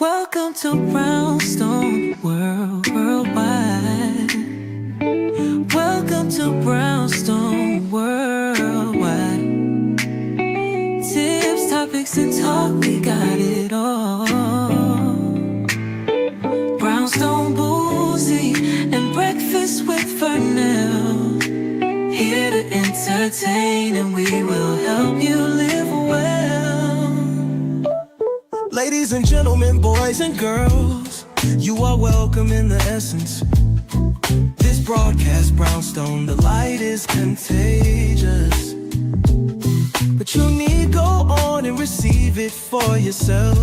Welcome to Brownstone Worldwide. Welcome to Brownstone Worldwide. Tips, topics, and talk, we got it all. Brownstone Boozy and Breakfast with Vernell. Here to entertain, and we will help you live well. Ladies and gentlemen, boys and girls, you are welcome in the essence. This broadcast, Brownstone, the light is contagious. But you need go on and receive it for yourself.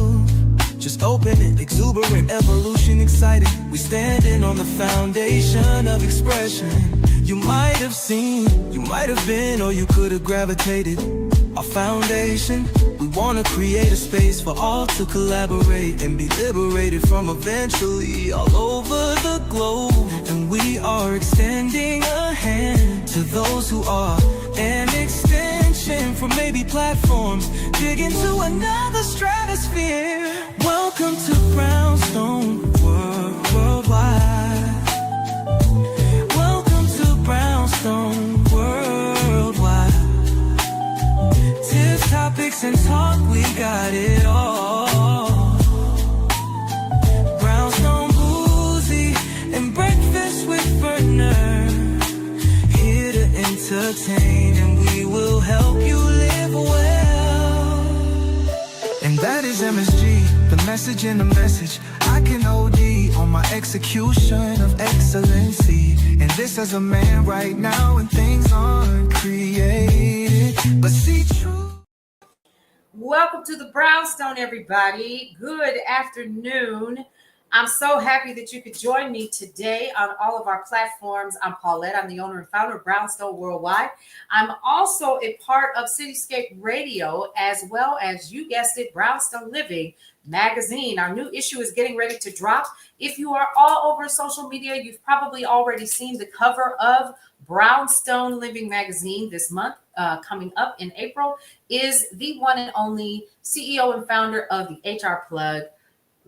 Just open it, exuberant, evolution, excited. We standing on the foundation of expression. You might have seen, you might have been, or you could have gravitated. Our foundation, we want to create a space for all to collaborate and be liberated from eventually all over the globe. And we are extending a hand to those who are an extension from maybe platforms, dig into another stratosphere. Welcome to Brownstone Worldwide. Welcome to Brownstone Worldwide. Tips, topics, and talk, we got it all. Brownstone Boozy and Breakfast with Vernell. Here to entertain, and we will help you live well. And that is MSG, the message in the message. I can OD on my execution of excellency. And this as a man right now, when things aren't created, but see true. Welcome to the Brownstone, everybody. Good afternoon. I'm so happy that you could join me today on all of our platforms. I'm Paulette. I'm the owner and founder of Brownstone Worldwide. I'm also a part of Cityscape Radio, as well as, you guessed it, Brownstone Living magazine. Our new issue is getting ready to drop. If you are all over social media, you've probably already seen the cover of Brownstone Living magazine this month. Coming up in April is the one and only CEO and founder of the HR Plug,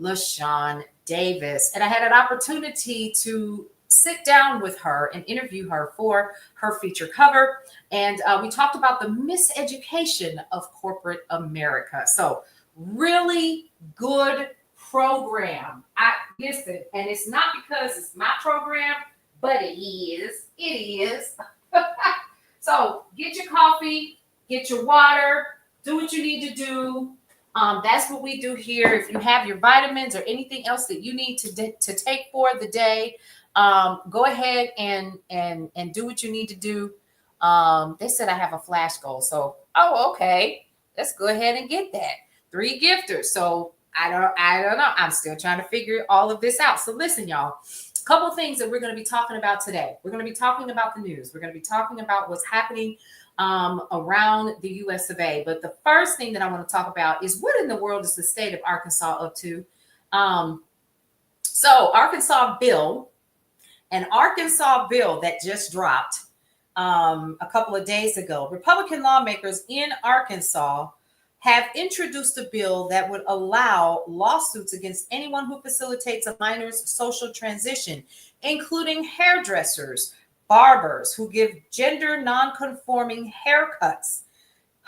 LaShawn Davis. And I had an opportunity to sit down with her and interview her for her feature cover. And we talked about the miseducation of corporate America. So really good program. I listen, and it's not because it's my program, but it is. It is. So get your coffee, get your water, do what you need to do. That's what we do here. If you have your vitamins or anything else that you need to take for the day, go ahead and do what you need to do. They said I have a flash goal. So, okay. Let's go ahead and get that. 3 gifters. So I don't know. I'm still trying to figure all of this out. So listen, y'all. Couple things that we're going to be talking about today. We're going to be talking about the news. We're going to be talking about what's happening around the US of A. But the first thing that I want to talk about is what in the world is the state of Arkansas up to? So Arkansas bill that just dropped a couple of days ago. Republican lawmakers in Arkansas have introduced a bill that would allow lawsuits against anyone who facilitates a minor's social transition, including hairdressers, barbers who give gender non-conforming haircuts.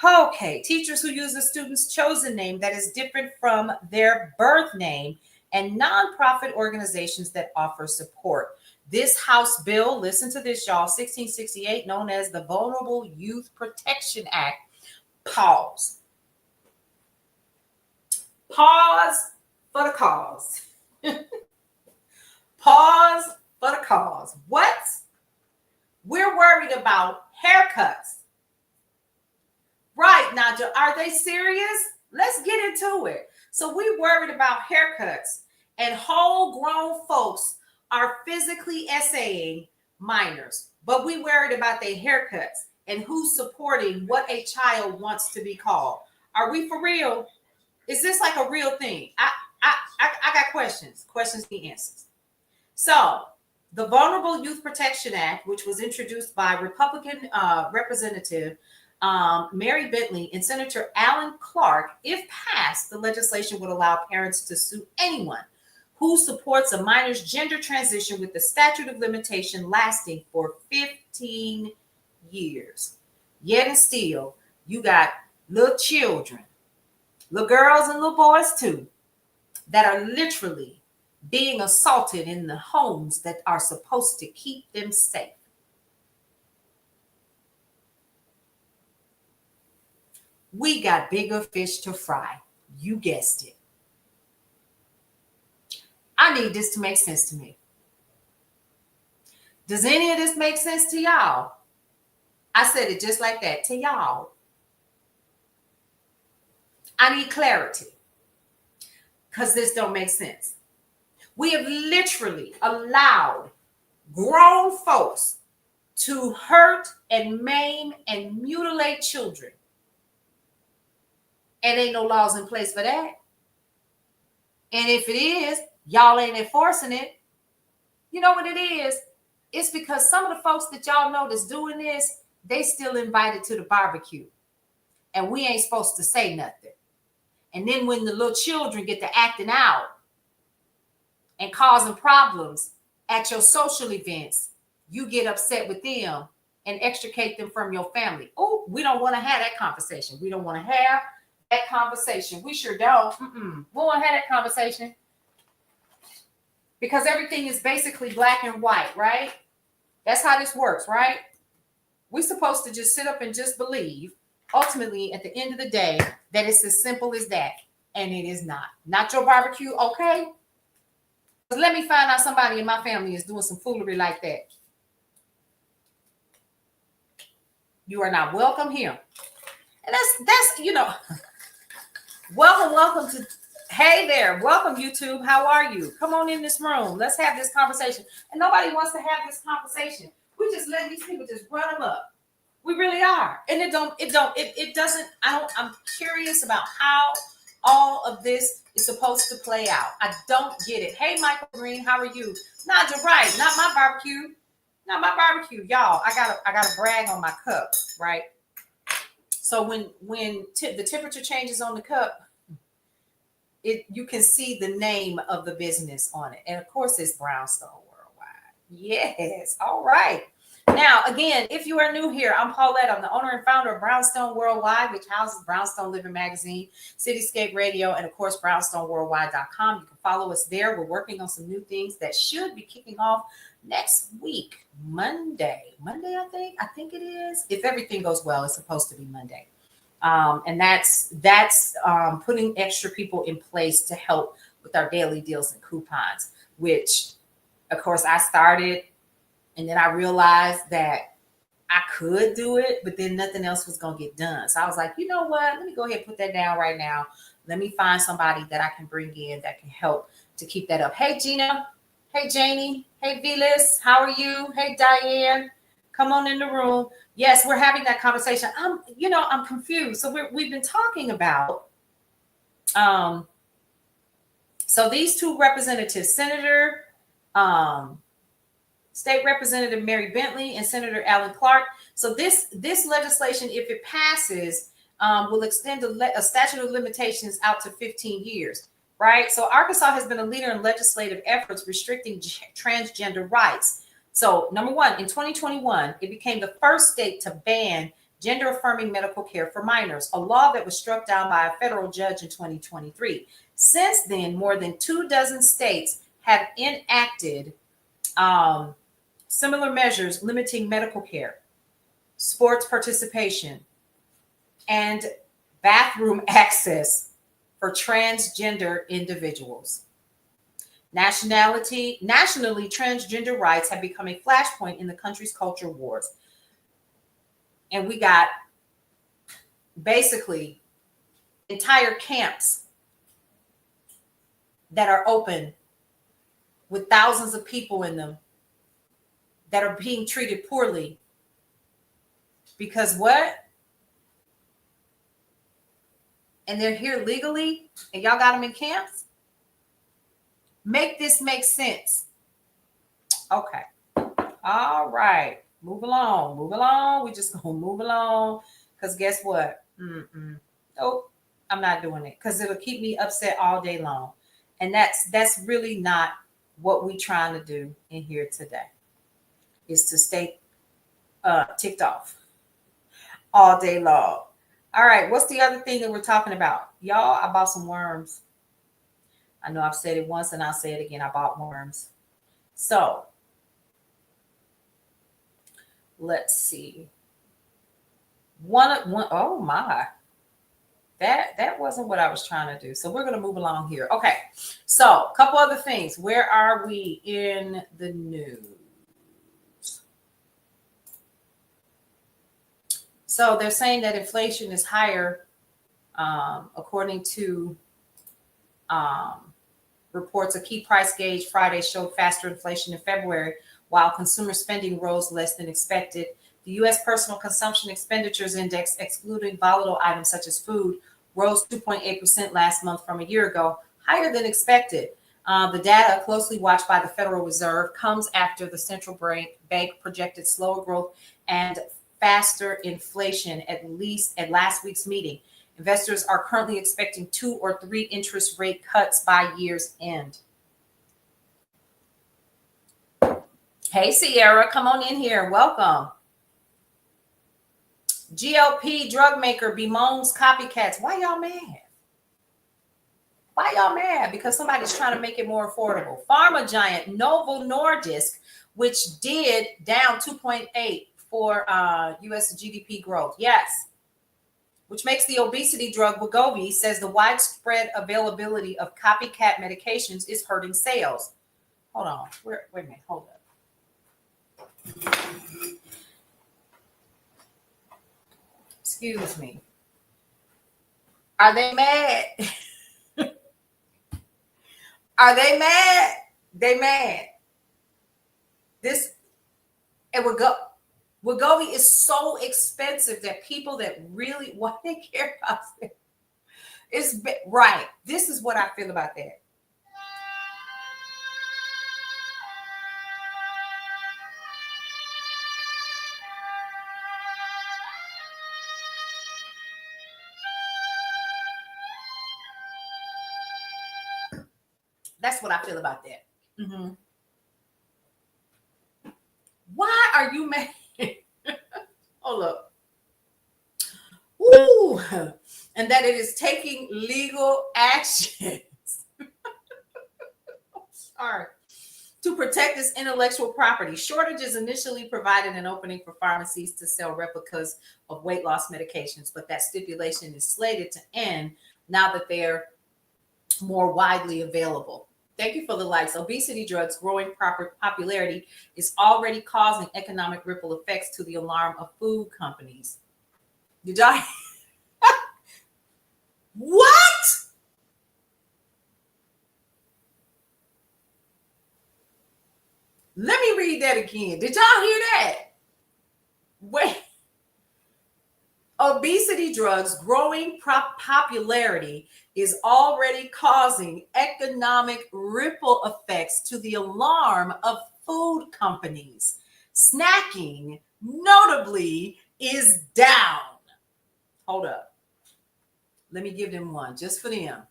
Okay, teachers who use a student's chosen name that is different from their birth name, and nonprofit organizations that offer support. This House bill, listen to this, y'all, 1668, known as the Vulnerable Youth Protection Act. Pause for the cause. Pause for the cause. What? We're worried about haircuts. Right, Naja, are they serious? Let's get into it. So we worried about haircuts, and whole grown folks are physically essaying minors, but we worried about their haircuts and who's supporting what a child wants to be called. Are we for real? Is this like a real thing? I got questions need answers. So the Vulnerable Youth Protection Act, which was introduced by Republican Representative Mary Bentley and Senator Alan Clark, if passed, the legislation would allow parents to sue anyone who supports a minor's gender transition with the statute of limitation lasting for 15 years. Yet and still, you got little children, little girls and little boys too, that are literally being assaulted in the homes that are supposed to keep them safe. We got bigger fish to fry. You guessed it. I need this to make sense to me. Does any of this make sense to y'all? I said it just like that, to y'all. I need clarity because this don't make sense. We have literally allowed grown folks to hurt and maim and mutilate children. And ain't no laws in place for that. And if it is, y'all ain't enforcing it. You know what it is? It's because some of the folks that y'all know that's doing this, they still invited to the barbecue. And we ain't supposed to say nothing. And then when the little children get to acting out and causing problems at your social events, you get upset with them and extricate them from your family. Oh, we don't want to have that conversation. We don't want to have that conversation. We sure don't. We won't have that conversation because everything is basically black and white, right? That's how this works, right? We're supposed to just sit up and just believe, ultimately, at the end of the day, that it's as simple as that. And it is not. Not your barbecue, okay? Let me find out somebody in my family is doing some foolery like that. You are not welcome here. And that's you know, welcome to, hey there, welcome YouTube. How are you? Come on in this room. Let's have this conversation. And nobody wants to have this conversation. We just let these people just run them up. We really are. And I'm curious about how all of this is supposed to play out. I don't get it. Hey, Michael Green, how are you? Nah, you're right. Not my barbecue. Not my barbecue. Y'all, I gotta brag on my cup, right? So when the temperature changes on the cup, you can see the name of the business on it. And of course, it's Brownstone Worldwide. Yes. All right. Now, again, if you are new here, I'm Paulette. I'm the owner and founder of Brownstone Worldwide, which houses Brownstone Living Magazine, Cityscape Radio, and of course, brownstoneworldwide.com. You can follow us there. We're working on some new things that should be kicking off next week, Monday, I think it is. If everything goes well, it's supposed to be Monday. And that's putting extra people in place to help with our daily deals and coupons, which, of course, I started. And then I realized that I could do it, but then nothing else was going to get done. So I was like, you know what? Let me go ahead and put that down right now. Let me find somebody that I can bring in that can help to keep that up. Hey, Gina. Hey, Janie. Hey, Vilas. How are you? Hey, Diane. Come on in the room. Yes, we're having that conversation. I'm confused. So we've been talking about, so these two representatives, Senator, State Representative Mary Bentley and Senator Alan Clark. So this legislation, if it passes, will extend a statute of limitations out to 15 years, right? So Arkansas has been a leader in legislative efforts restricting transgender rights. So number one, in 2021, it became the first state to ban gender-affirming medical care for minors, a law that was struck down by a federal judge in 2023. Since then, more than 24 states have enacted similar measures limiting medical care, sports participation, and bathroom access for transgender individuals. Nationally, transgender rights have become a flashpoint in the country's culture wars. And we got basically entire camps that are open with thousands of people in them that are being treated poorly. Because what? And they're here legally and y'all got them in camps? Make this make sense. Okay. All right. Move along. We just gonna move along Because guess what? Nope, I'm not doing it because it'll keep me upset all day long. And that's really not what we're trying to do in here today, is to stay ticked off all day long. All right, what's the other thing that we're talking about? Y'all, I bought some worms. I know I've said it once and I'll say it again. I bought worms. So let's see. One, oh my. That wasn't what I was trying to do. So we're going to move along here. Okay. So a couple other things. Where are we in the news? So they're saying that inflation is higher, according to reports. A key price gauge Friday showed faster inflation in February, while consumer spending rose less than expected. The U.S. Personal Consumption Expenditures Index, excluding volatile items such as food, rose 2.8% last month from a year ago, higher than expected. The data, closely watched by the Federal Reserve, comes after the central bank projected slower growth and faster inflation, at least at last week's meeting. Investors are currently expecting 2 or 3 interest rate cuts by year's end. Hey, Sierra, come on in here. Welcome. GLP drug maker bemoans copycats. Why y'all mad? Why y'all mad? Because somebody's trying to make it more affordable. Pharma giant Novo Nordisk, which did down 2.8 for U.S. GDP growth. Yes. Which makes the obesity drug Wegovy, says the widespread availability of copycat medications is hurting sales. Hold on. Wait a minute. Hold up. Excuse me. Are they mad? Are they mad? They mad. This, it would go. Wegovy is so expensive that people that really want to care about it, it's right. This is what I feel about that. That's what I feel about that. Mm-hmm. Why are you mad? Hold up. Ooh. And that it is taking legal actions. Sorry. To protect its intellectual property. Shortages initially provided an opening for pharmacies to sell replicas of weight loss medications, but that stipulation is slated to end now that they're more widely available. Thank you for the likes. Obesity drugs' growing popularity is already causing economic ripple effects, to the alarm of food companies. Did y'all? What? Let me read that again. Did y'all hear that? Wait. Obesity drugs' growing popularity is already causing economic ripple effects, to the alarm of food companies. Snacking, notably, is down. Hold up. Let me give them one just for them.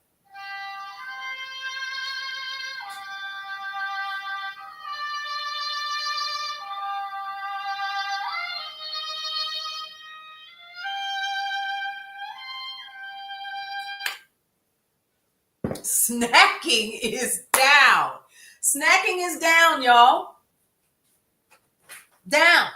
Snacking is down. Snacking is down, y'all. Down.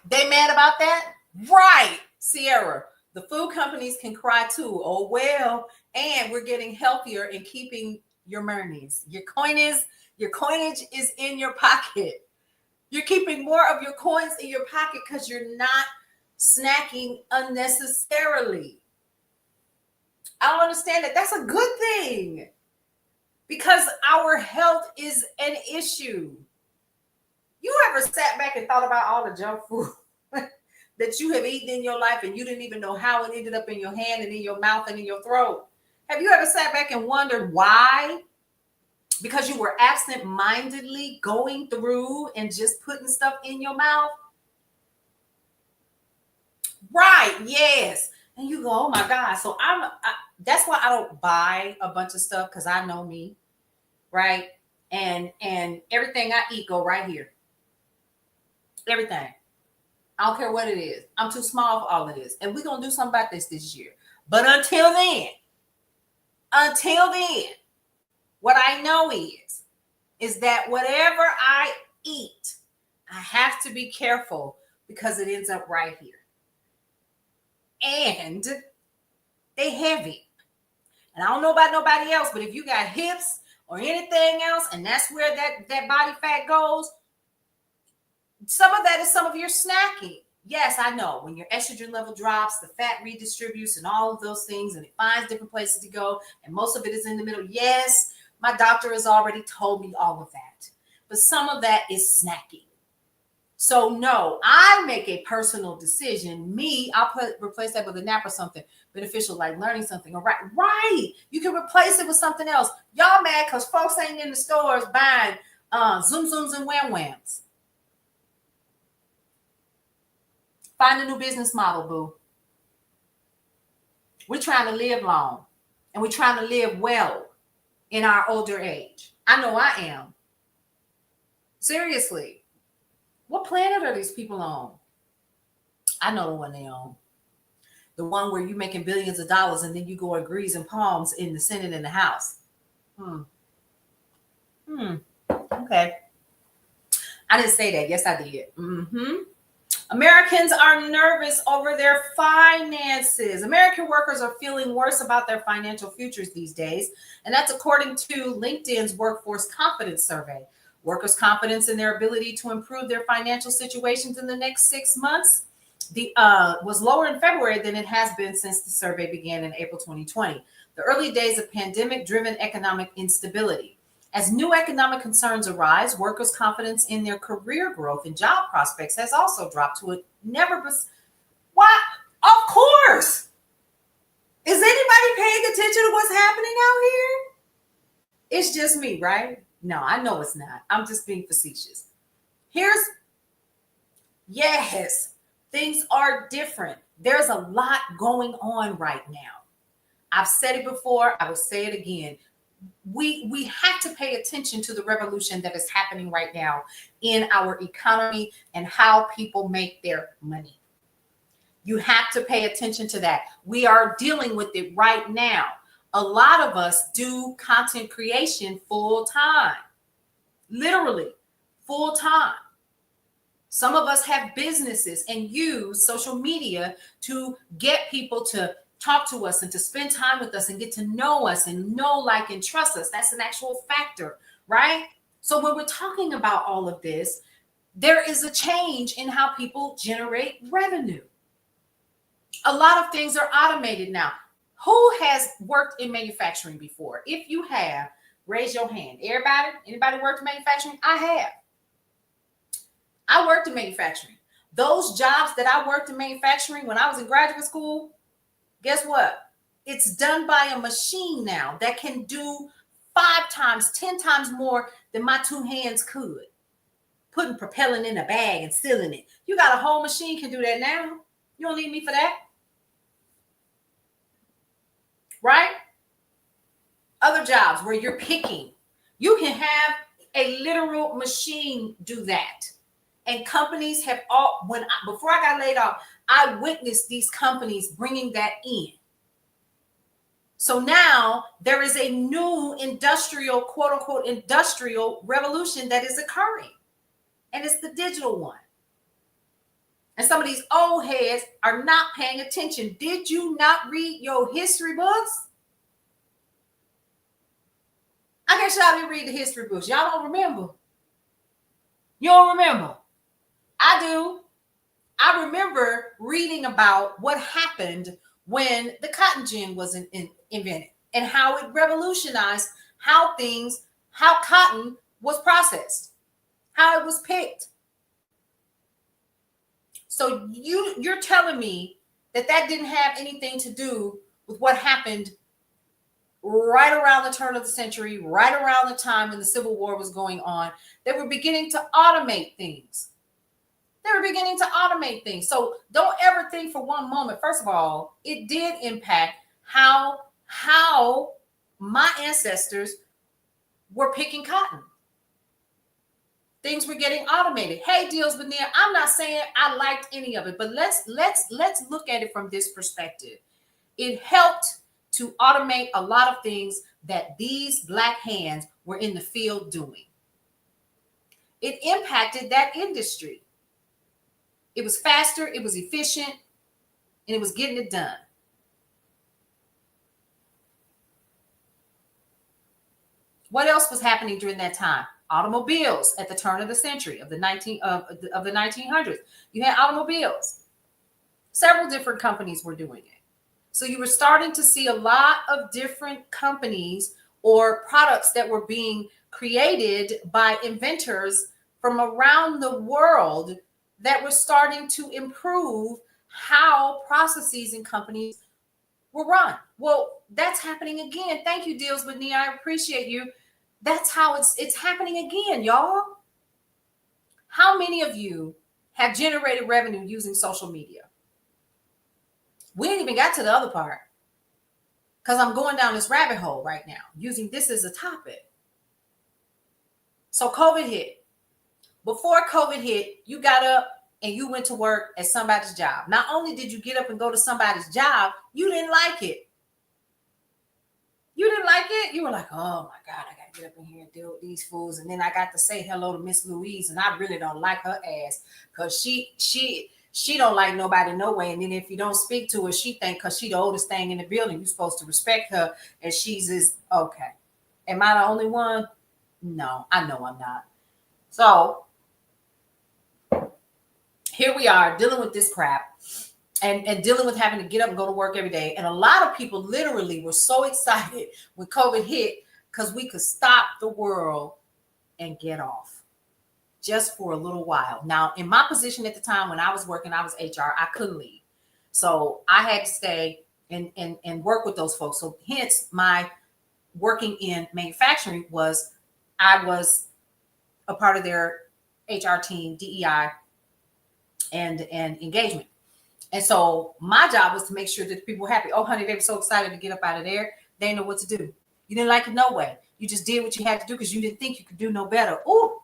They mad about that? Right, Sierra. The food companies can cry too. Oh, well, and we're getting healthier and keeping your monies. Your coinage is in your pocket. You're keeping more of your coins in your pocket because you're not snacking unnecessarily. I don't understand that. That's a good thing, because our health is an issue. You ever sat back and thought about all the junk food that you have eaten in your life and you didn't even know how it ended up in your hand and in your mouth and in your throat? Have you ever sat back and wondered why? Because you were absent-mindedly going through and just putting stuff in your mouth? Right, yes. And you go, oh my God. So that's why I don't buy a bunch of stuff, because I know me, right? And everything I eat go right here. Everything. I don't care what it is. I'm too small for all of this. And we're gonna do something about this year. But until then, what I know is that whatever I eat, I have to be careful, because it ends up right here. And they heavy. And I don't know about nobody else, but if you got hips or anything else, and that's where that body fat goes, some of that is some of your snacking. Yes, I know. When your estrogen level drops, the fat redistributes and all of those things, and it finds different places to go, and most of it is in the middle. Yes, my doctor has already told me all of that. But some of that is snacking. So no, I make a personal decision. I'll replace that with a nap or something beneficial, like learning something. Or right. You can replace it with something else. Y'all mad because folks ain't in the stores buying Zoom Zooms and Wham Whams. Find a new business model, boo. We're trying to live long, and we're trying to live well in our older age. I know I am. Seriously. What planet are these people on? I know the one they on. The one where you're making billions of dollars and then you go and grease and palms in the Senate and the House. Okay. I didn't say that. Yes, I did. Americans are nervous over their finances. American workers are feeling worse about their financial futures these days. And that's according to LinkedIn's Workforce Confidence Survey. Workers' confidence in their ability to improve their financial situations in the next 6 months was lower in February than it has been since the survey began in April 2020. The early days of pandemic-driven economic instability. As new economic concerns arise, workers' confidence in their career growth and job prospects has also dropped to a never. Why? Of course. Is anybody paying attention to what's happening out here? It's just me, right? No, I know it's not. I'm just being facetious. Yes, things are different. There's a lot going on right now. I've said it before. I will say it again. We have to pay attention to the revolution that is happening right now in our economy and how people make their money. You have to pay attention to that. We are dealing with it right now. A lot of us do content creation full time, literally full time. Some of us have businesses and use social media to get people to talk to us and to spend time with us and get to know us and know, like, and trust us. That's an actual factor, right? So when we're talking about all of this, there is a change in how people generate revenue. A lot of things are automated now. Who has worked in manufacturing before? If you have, raise your hand. Anybody worked in manufacturing? I have. I worked in manufacturing. Those jobs that I worked in manufacturing when I was in graduate school, guess what? It's done by a machine now that can do 5 times, 10 times more than my 2 hands could. Putting propellant in a bag and sealing it. You got a whole machine can do that now. You don't need me for that. Right? Other jobs where you're picking, you can have a literal machine do that. And companies have before I got laid off, I witnessed these companies bringing that in. So now there is a new industrial, quote unquote, industrial revolution that is occurring. And it's the digital one. And some of these old heads are not paying attention. Did you not read your history books? I guess y'all didn't read the history books. Y'all don't remember. You don't remember. I do. I remember reading about what happened when the cotton gin was invented and how it revolutionized how cotton was processed, how it was picked. So you're telling me that didn't have anything to do with what happened right around the turn of the century, right around the time when the Civil War was going on. They were beginning to automate things. They were beginning to automate things. So don't ever think for one moment. First of all, it did impact how my ancestors were picking cotton. Things were getting automated. Hey, Deals with Nia, I'm not saying I liked any of it, but let's look at it from this perspective. It helped to automate a lot of things that these Black hands were in the field doing. It impacted that industry. It was faster, it was efficient, and it was getting it done. What else was happening during that time? Automobiles at the turn of the century of the 1900s. You had automobiles. Several different companies were doing it. So you were starting to see a lot of different companies or products that were being created by inventors from around the world that were starting to improve how processes and companies were run. Well, that's happening again. Thank you, Deals with Nia. I appreciate you. That's how it's happening again, y'all. How many of you have generated revenue using social media? We ain't even got to the other part because I'm going down this rabbit hole right now, using this as a topic. So COVID hit. Before COVID hit, you got up and you went to work at somebody's job. Not only did you get up and go to somebody's job, you didn't like it. You didn't like it? You were like, oh my God, I got to get up in here and deal with these fools. And then I got to say hello to Miss Louise, and I really don't like her ass because she don't like nobody no way. And then if you don't speak to her, she think because she the oldest thing in the building, you're supposed to respect her. And she's okay. Am I the only one? No, I know I'm not. So here we are dealing with this crap and dealing with having to get up and go to work every day. And a lot of people literally were so excited when COVID hit because we could stop the world and get off just for a little while. Now, in my position at the time when I was working, I was HR, I couldn't leave. So I had to stay and work with those folks. So hence my working in manufacturing I was a part of their HR team, DEI, and engagement. And so my job was to make sure that the people were happy. Oh, honey, they were so excited to get up out of there. They didn't know what to do. You didn't like it no way. You just did what you had to do because you didn't think you could do no better. Ooh,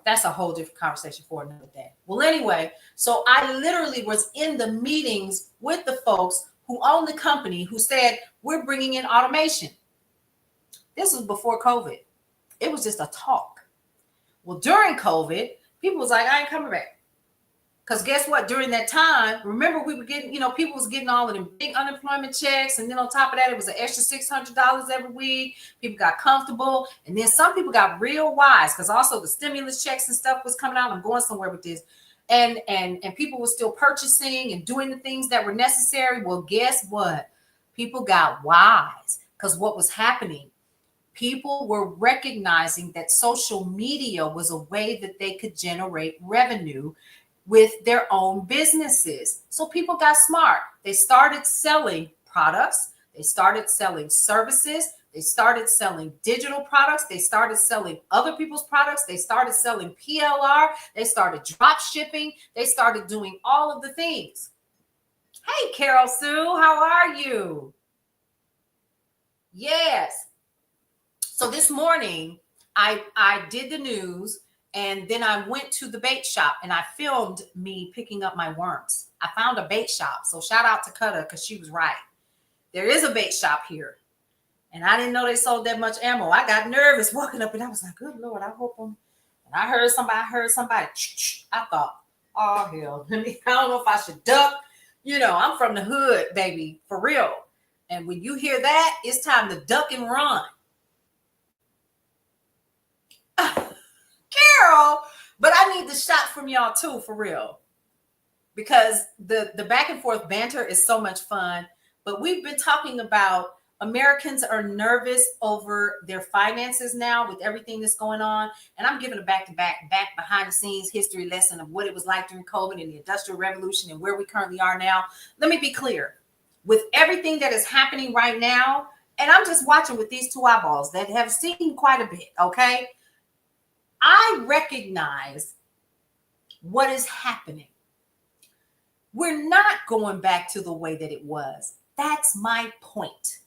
that's a whole different conversation for another day. Well, anyway, so I literally was in the meetings with the folks who own the company who said, we're bringing in automation. This was before COVID. It was just a talk. Well, during COVID, people was like, I ain't coming back. Because guess what? During that time, remember we were getting, people was getting all of them big unemployment checks. And then on top of that, it was an extra $600 every week. People got comfortable. And then some people got real wise because also the stimulus checks and stuff was coming out. I'm going somewhere with this. And people were still purchasing and doing the things that were necessary. Well, guess what? People got wise because what was happening? People were recognizing that social media was a way that they could generate revenue with their own businesses. So people got smart. They started selling products. They started selling services. They started selling digital products. They started selling other people's products. They started selling PLR. They started drop shipping. They started doing all of the things. Hey, Carol Sue, how are you? Yes. So this morning, I did the news. And then I went to the bait shop and I filmed me picking up my worms. I found a bait shop. So shout out to Cutter because she was right. There is a bait shop here. And I didn't know they sold that much ammo. I got nervous walking up and I was like, good Lord, I hope them. And I heard somebody. I thought, oh, hell. I don't know if I should duck. I'm from the hood, baby, for real. And when you hear that, it's time to duck and run. Carol, but I need the shot from y'all too, for real, because the back and forth banter is so much fun. But we've been talking about Americans are nervous over their finances now with everything that's going on, and I'm giving a back behind the scenes history lesson of what it was like during COVID and the Industrial Revolution and where we currently are now. Let me be clear, with everything that is happening right now, and I'm just watching with these two eyeballs that have seen quite a bit, okay? I recognize what is happening? We're not going back to the way that it was. That's my point.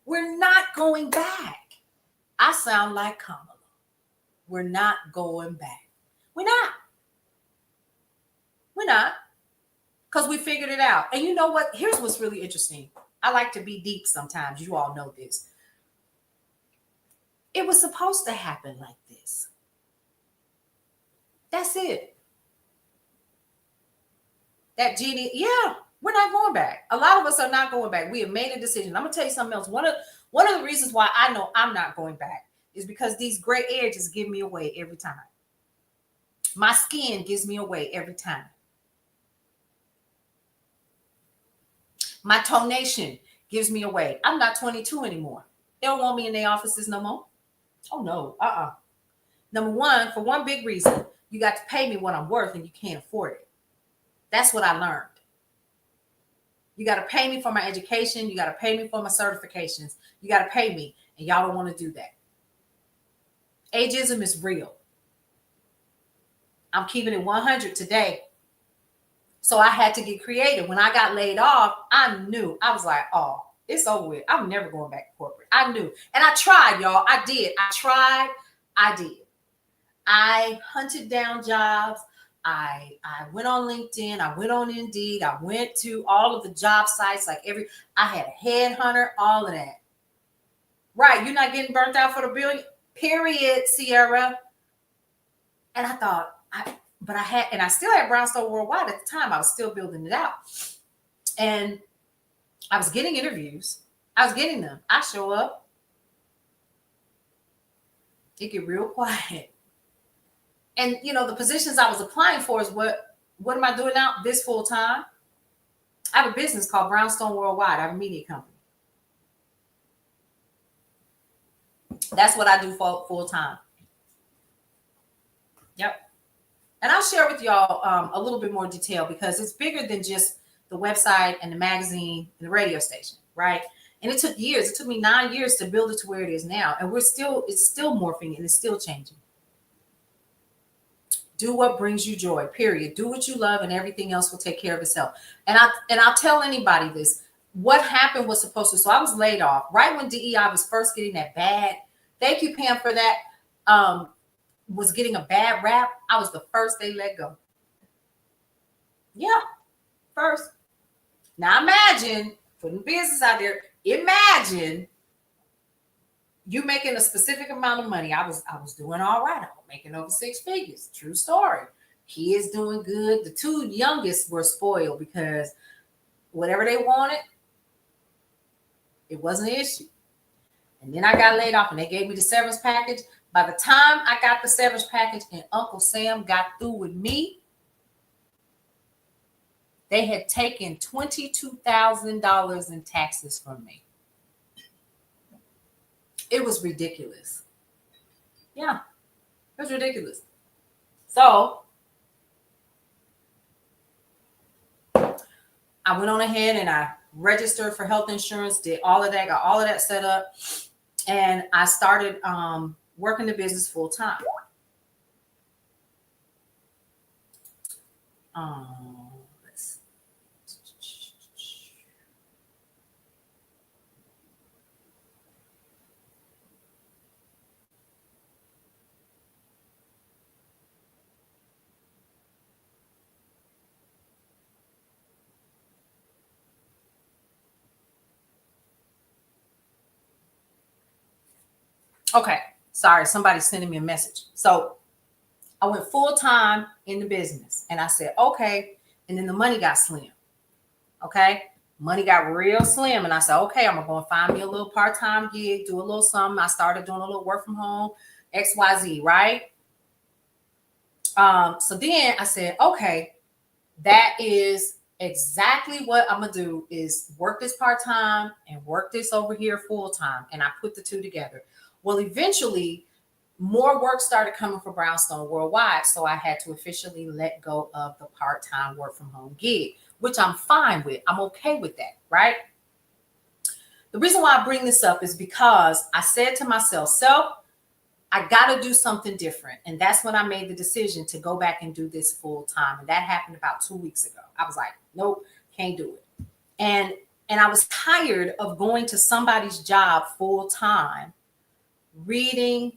We're not going back. I sound like Kamala. We're not going back. We're not. We're not. Because we figured it out. And you know what? Here's what's really interesting. I like to be deep sometimes. You all know this. It was supposed to happen like this. That's it. That genie, yeah, we're not going back. A lot of us are not going back. We have made a decision. I'm gonna tell you something else. One of the reasons why I know I'm not going back is because these gray edges give me away every time. My skin gives me away every time. My tonation gives me away. I'm not 22 anymore. They don't want me in their offices no more. Oh no, Number one, for one big reason, you got to pay me what I'm worth and you can't afford it. That's what I learned. You got to pay me for my education. You got to pay me for my certifications. You got to pay me. And y'all don't want to do that. Ageism is real. I'm keeping it 100 today. So I had to get creative. When I got laid off, I knew. I was like, oh, it's over with. I'm never going back to corporate. I knew. And I tried, y'all. I did. I tried. I did. I hunted down jobs. I went on LinkedIn. I went on Indeed. I went to all of the job sites. I had a headhunter, all of that. Right. You're not getting burnt out for the billion. Period, Sierra. And I thought, I still had Brownstone Worldwide at the time. I was still building it out. And I was getting interviews. I was getting them. I show up. It get real quiet. And, the positions I was applying for is what am I doing now? This full time. I have a business called Brownstone Worldwide. I have a media company. That's what I do for full time. Yep. And I'll share with y'all a little bit more detail because it's bigger than just the website and the magazine and the radio station, right? And it took years. It took me 9 years to build it to where it is now. And it's still morphing and it's still changing. Do what brings you joy, period. Do what you love and everything else will take care of itself. And I'll tell anybody this. What happened was supposed to. So I was laid off right when DEI was first getting that bad. Thank you, Pam, for that. Was getting a bad rap. I was the first they let go. Yeah, first. Now imagine putting business out there. Imagine you making a specific amount of money. I was doing all right. I was making over 6 figures. True story. Kids doing good. The 2 youngest were spoiled because whatever they wanted, it wasn't an issue. And then I got laid off and they gave me the severance package. By the time I got the severance package and Uncle Sam got through with me, they had taken $22,000 in taxes from me. It was ridiculous. Yeah, it was ridiculous. So I went on ahead and I registered for health insurance, did all of that, got all of that set up. And I started working the business full time. Okay, sorry, somebody's sending me a message. So I went full time in the business and I said, okay. And then the money got slim. Okay. Money got real slim. And I said, okay, I'm going to find me a little part-time gig, do a little something. I started doing a little work from home, XYZ, right? So then I said, okay, that is exactly what I'm going to do is work this part-time and work this over here full-time. And I put the 2 together. Well, eventually, more work started coming for Brownstone Worldwide, so I had to officially let go of the part-time work from home gig, which I'm fine with. I'm okay with that, right? The reason why I bring this up is because I said to myself, I got to do something different. And that's when I made the decision to go back and do this full time. And that happened about 2 weeks ago. I was like, nope, can't do it. And I was tired of going to somebody's job full time, reading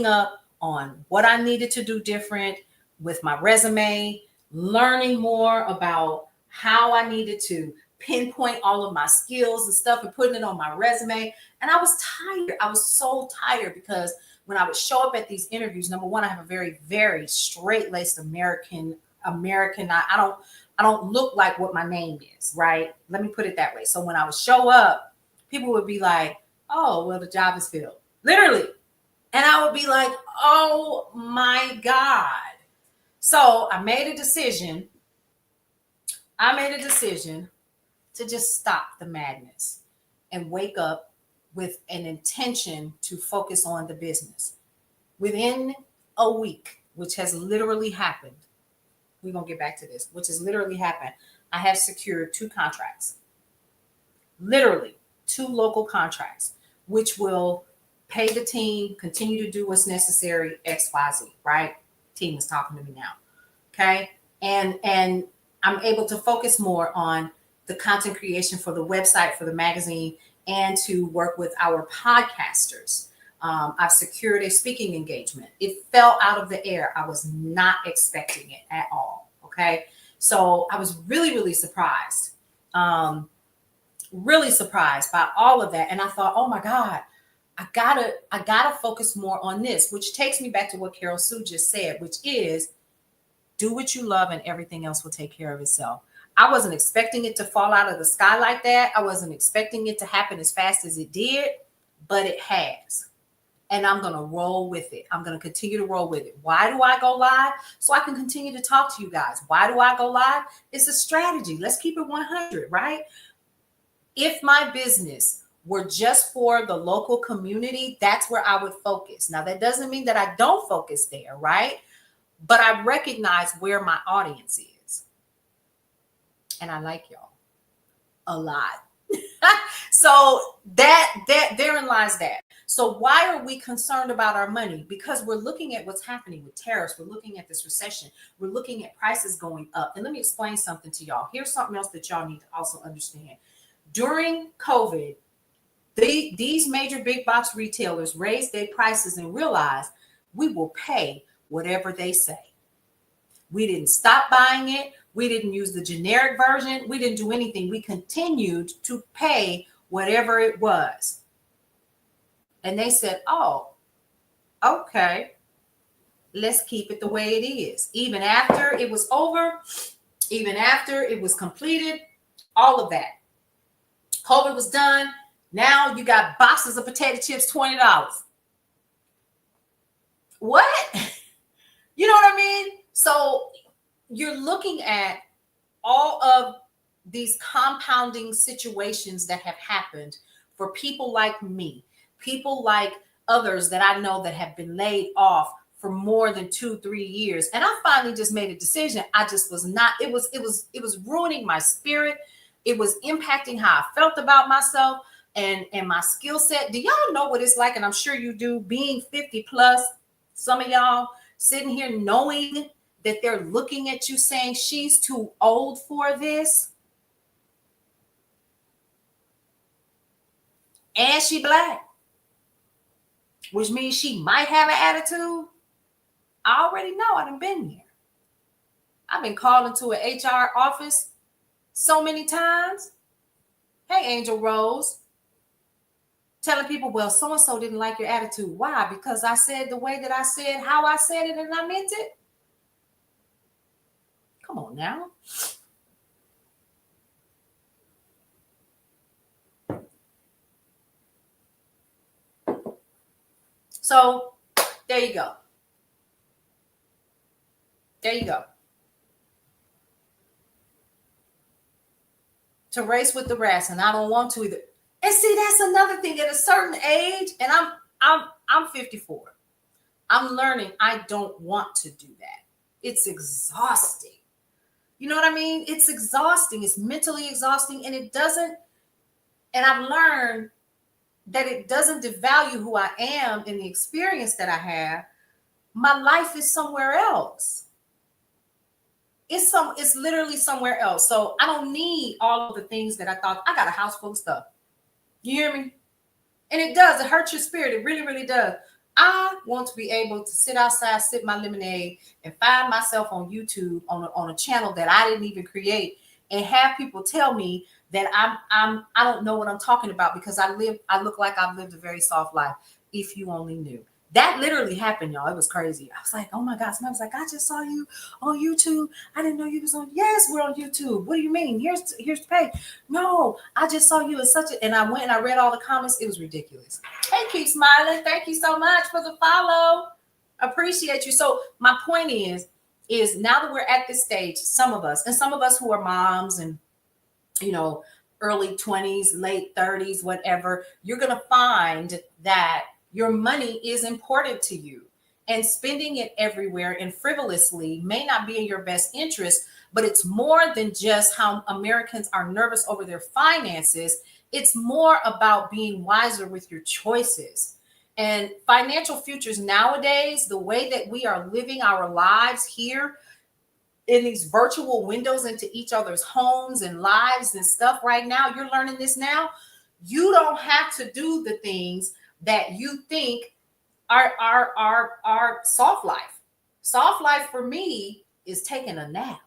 up on what I needed to do different with my resume, learning more about how I needed to pinpoint all of my skills and stuff and putting it on my resume. And I was tired. I was so tired because when I would show up at these interviews, number one, I have a very, very straight-laced American. I don't look like what my name is, right? Let me put it that way. So when I would show up, people would be like, oh, well, the job is filled. Literally. And I would be like, oh my God. So I made a decision. To just stop the madness and wake up with an intention to focus on the business. Within a week, which has literally happened, we're going to get back to this, which has literally happened, I have secured 2 contracts. Literally 2 local contracts, which will pay the team, continue to do what's necessary, XYZ, right? Team is talking to me now. Okay. And I'm able to focus more on the content creation for the website, for the magazine, and to work with our podcasters. I've secured a speaking engagement. It fell out of the air. I was not expecting it at all. Okay. So I was really, really surprised. Really surprised by all of that. And I thought, oh my God, I gotta focus more on this, which takes me back to what Carol Sue just said, which is do what you love and everything else will take care of itself. I wasn't expecting it to fall out of the sky like that. I wasn't expecting it to happen as fast as it did, but it has. And I'm going to roll with it. I'm going to continue to roll with it. Why do I go live? So I can continue to talk to you guys. Why do I go live? It's a strategy. Let's keep it 100, right? If my business were just for the local community, that's where I would focus. Now, that doesn't mean that I don't focus there, right? But I recognize where my audience is. And I like y'all a lot. So therein lies that. So why are we concerned about our money? Because we're looking at what's happening with tariffs. We're looking at this recession. We're looking at prices going up. And let me explain something to y'all. Here's something else that y'all need to also understand. During COVID, these major big box retailers raised their prices and realized we will pay whatever they say. We didn't stop buying it. We didn't use the generic version. We didn't do anything. We continued to pay whatever it was. And they said, oh, okay, let's keep it the way it is. Even after it was over, even after it was completed, all of that. COVID was done. Now you got boxes of potato chips, $20. What? You know what I mean? So you're looking at all of these compounding situations that have happened for people like me, people like others that I know that have been laid off for more than 2-3 years. And I finally just made a decision. I just was not, it was ruining my spirit. It was impacting how I felt about myself and my skill set. Do y'all know what it's like? And I'm sure you do, being 50 plus, some of y'all sitting here knowing that they're looking at you saying she's too old for this. And she black, which means she might have an attitude. I already know. I done been here. I've been called into an HR office so many times. Hey, Angel Rose. Telling people, well, so-and-so didn't like your attitude. Why? Because I said the way that I said, how I said it, and I meant it. Come on now. So there you go. There you go. To race with the rest, and I don't want to either. And see, that's another thing. At a certain age, and I'm 54. I'm learning I don't want to do that. It's exhausting. You know what I mean? It's exhausting. It's mentally exhausting, and it doesn't. And I've learned that it doesn't devalue who I am and the experience that I have. My life is somewhere else. It's literally somewhere else. So I don't need all of the things that I thought. I got a house full of stuff. You hear me? And it does. It hurts your spirit. It really, really does. I want to be able to sit outside, sip my lemonade, and find myself on YouTube on a channel that I didn't even create, and have people tell me that I don't know what I'm talking about because I look like I've lived a very soft life. If you only knew. That literally happened, y'all. It was crazy. I was like, oh my God. Somebody was like, I just saw you on YouTube. I didn't know you was on. Yes, we're on YouTube. What do you mean? Here's the page. No, I just saw you as such a, and I went and I read all the comments. It was ridiculous. Hey, keep smiling. Thank you so much for the follow. Appreciate you. So my point is now that we're at this stage, some of us who are moms and, you know, early 20s, late 30s, whatever, you're going to find that your money is important to you, and spending it everywhere and frivolously may not be in your best interest, but it's more than just how Americans are nervous over their finances. It's more about being wiser with your choices. And financial futures nowadays, the way that we are living our lives here in these virtual windows into each other's homes and lives and stuff right now, you're learning this now. You don't have to do the things that you think are soft life. Soft life for me is taking a nap.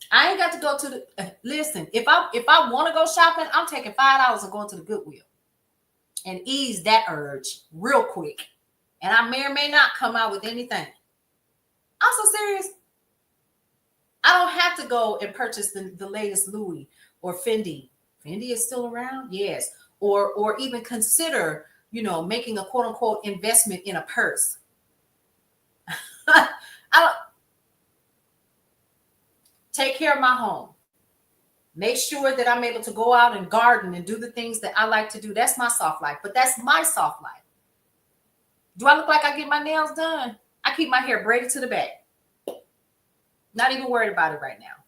I ain't got to go to the listen. If I want to go shopping, I'm taking $5 and going to the Goodwill and ease that urge real quick. And I may or may not come out with anything. I'm so serious. I don't have to go and purchase the latest Louis or Fendi. Fendi is still around, yes. Or even consider, you know, making a quote unquote investment in a purse. I don't take care of my home. Make sure that I'm able to go out and garden and do the things that I like to do. That's my soft life, but that's my soft life. Do I look like I get my nails done? I keep my hair braided to the back. Not even worried about it right now.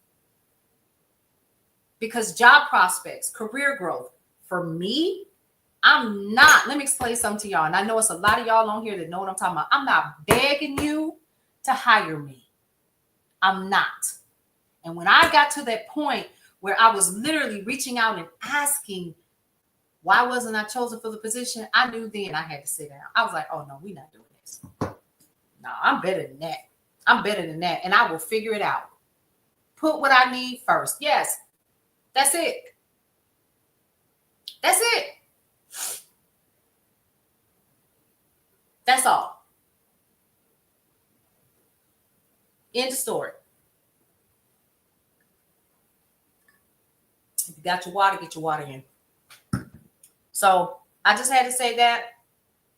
Because job prospects, career growth, for me, I'm not, let me explain something to y'all. And I know it's a lot of y'all on here that know what I'm talking about. I'm not begging you to hire me. I'm not. And when I got to that point where I was literally reaching out and asking, why wasn't I chosen for the position? I knew then I had to sit down. I was like, oh no, we're not doing this. No, I'm better than that. I'm better than that. And I will figure it out. Put what I need first. Yes, that's it. That's it. That's all. End of story. If you got your water, get your water in. So I just had to say that.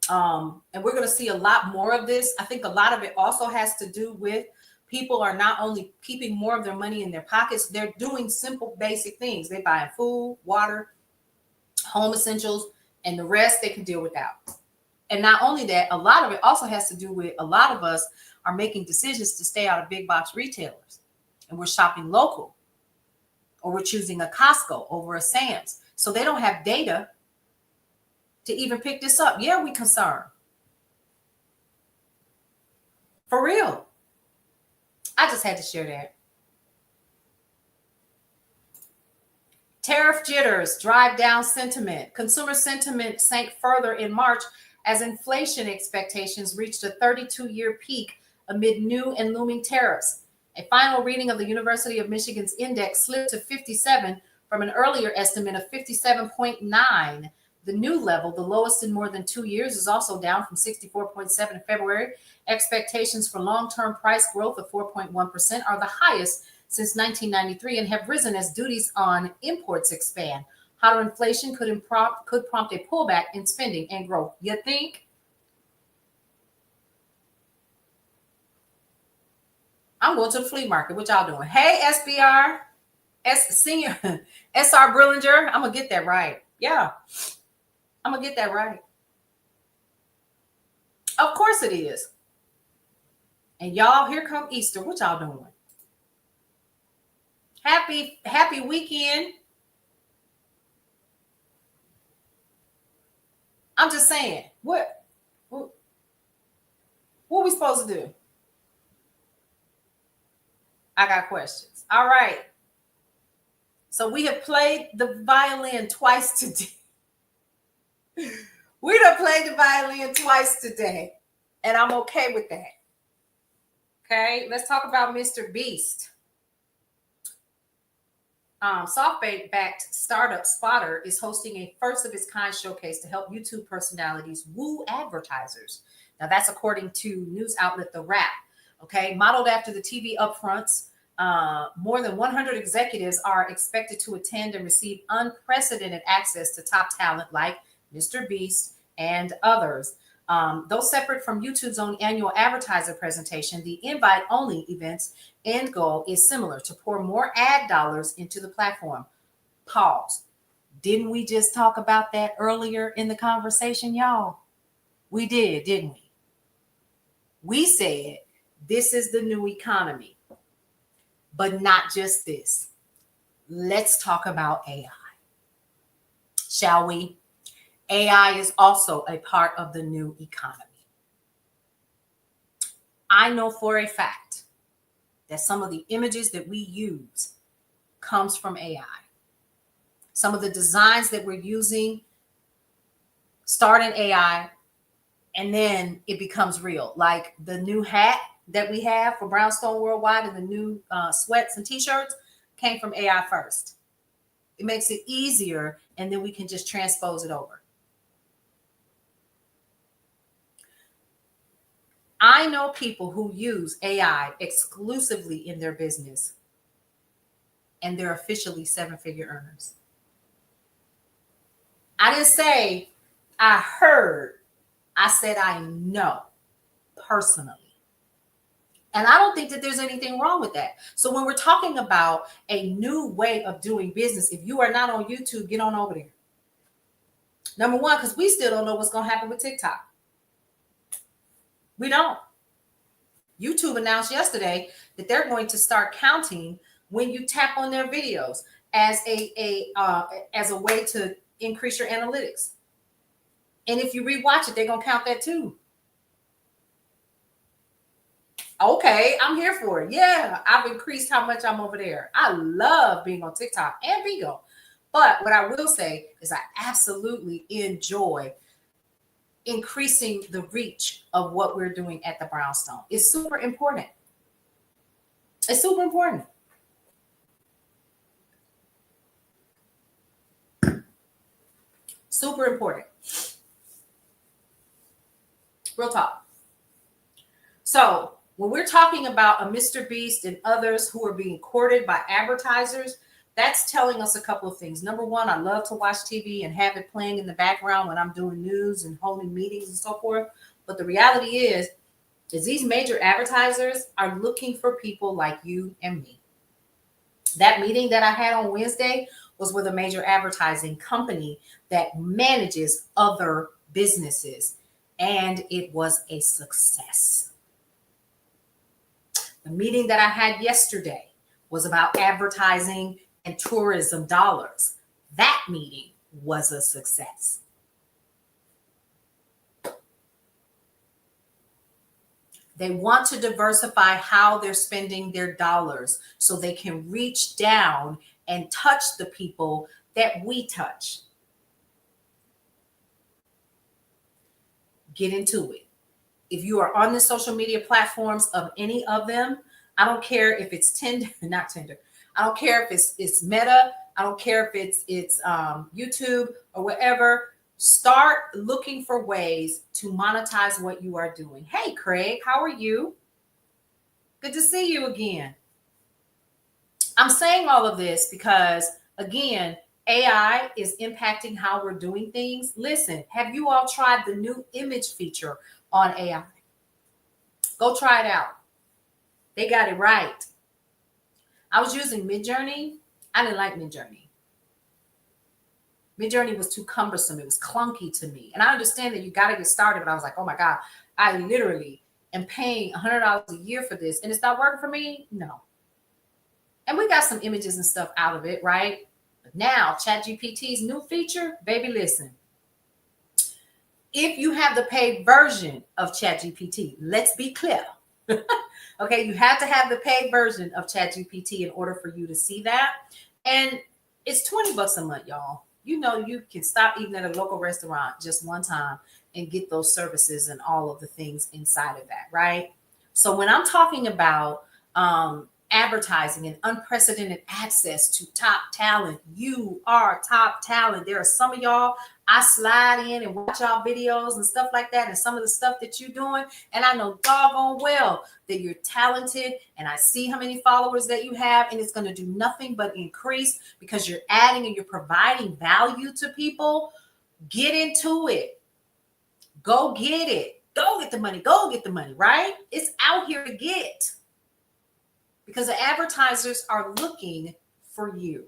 And we're going to see a lot more of this. I think a lot of it also has to do with people are not only keeping more of their money in their pockets, they're doing simple, basic things. They buy food, water, home essentials, and the rest they can deal without. And not only that, a lot of it also has to do with a lot of us are making decisions to stay out of big box retailers. And we're shopping local. Or we're choosing a Costco over a Sam's. So they don't have data to even pick this up. Yeah, we concerned. For real. I just had to share that. Tariff jitters drive down sentiment. Consumer sentiment sank further in March as inflation expectations reached a 32-year peak amid new and looming tariffs. A final reading of the University of Michigan's index slipped to 57 from an earlier estimate of 57.9. The new level, the lowest in more than 2 years, is also down from 64.7 in February. Expectations for long-term price growth of 4.1% are the highest since 1993 and have risen as duties on imports expand. Hotter inflation could prompt a pullback in spending and growth. You think? I'm going to the flea market. What y'all doing? Hey, SBR, Senior, SR Brillinger. I'm going to get that right. Yeah, I'm going to get that right. Of course it is. And y'all, here come Easter. What y'all doing? Happy weekend. I'm just saying, what we supposed to do? I got questions. All right. So we have played the violin twice today. We done played the violin twice today, and I'm okay with that. Okay, let's talk about Mr. Beast. SoftBank-backed startup Spotter is hosting a first-of-its-kind showcase to help YouTube personalities woo advertisers. Now, that's according to news outlet The Wrap. Okay, modeled after the TV upfronts, more than 100 executives are expected to attend and receive unprecedented access to top talent like Mr. Beast and others. Though separate from YouTube's own annual advertiser presentation, the invite-only event's end goal is similar: to pour more ad dollars into the platform. Pause. Didn't we just talk about that earlier in the conversation, y'all? We did, didn't we? We said this is the new economy, but not just this. Let's talk about AI. Shall we? AI is also a part of the new economy. I know for a fact that some of the images that we use comes from AI. Some of the designs that we're using start in AI and then it becomes real. Like the new hat that we have for Brownstone Worldwide and the new sweats and t-shirts came from AI first. It makes it easier and then we can just transpose it over. I know people who use AI exclusively in their business, and they're officially seven-figure earners. I didn't say I heard, I said I know personally. And I don't think that there's anything wrong with that. So when we're talking about a new way of doing business, if you are not on YouTube, get on over there. Number one, because we still don't know what's going to happen with TikTok. We don't. YouTube announced yesterday that they're going to start counting when you tap on their videos as a way to increase your analytics. And if you rewatch it, they're going to count that too. Okay, I'm here for it. Yeah, I've increased how much I'm over there. I love being on TikTok and Bigo. But what I will say is I absolutely enjoy increasing the reach of what we're doing at the Brownstone. It's super important. It's super important. Super important. Real talk. So when we're talking about a Mr. Beast and others who are being courted by advertisers, that's telling us a couple of things. Number one, I love to watch TV and have it playing in the background when I'm doing news and holding meetings and so forth. But the reality is these major advertisers are looking for people like you and me. That meeting that I had on Wednesday was with a major advertising company that manages other businesses, and it was a success. The meeting that I had yesterday was about advertising and tourism dollars. That meeting was a success. They want to diversify how they're spending their dollars so they can reach down and touch the people that we touch. Get into it. If you are on the social media platforms of any of them, I don't care if it's Tinder, not Tinder. I don't care if it's Meta. I don't care if it's YouTube or whatever. Start looking for ways to monetize what you are doing. Hey, Craig, how are you? Good to see you again. I'm saying all of this because, again, AI is impacting how we're doing things. Listen, have you all tried the new image feature on AI? Go try it out. They got it right. I was using Midjourney. I didn't like Midjourney. Midjourney was too cumbersome. It was clunky to me. And I understand that you got to get started, but I was like, oh my God, I literally am paying $100 a year for this and it's not working for me? No. And we got some images and stuff out of it, right? But now ChatGPT's new feature, baby, listen. if you have the paid version of ChatGPT, let's be clear. Okay, you have to have the paid version of ChatGPT in order for you to see that. And it's $20 a month, y'all. You know, you can stop eating at a local restaurant just one time and get those services and all of the things inside of that, right? So when I'm talking about advertising and unprecedented access to top talent, you are top talent. There are some of y'all, I slide in and watch y'all videos and stuff like that, and some of the stuff that you're doing, and I know doggone well that you're talented, and I see how many followers that you have, and it's going to do nothing but increase because you're adding and you're providing value to people. Get into it. Go get it. Go get the money. Go get the money, right? It's out here to get, because the advertisers are looking for you.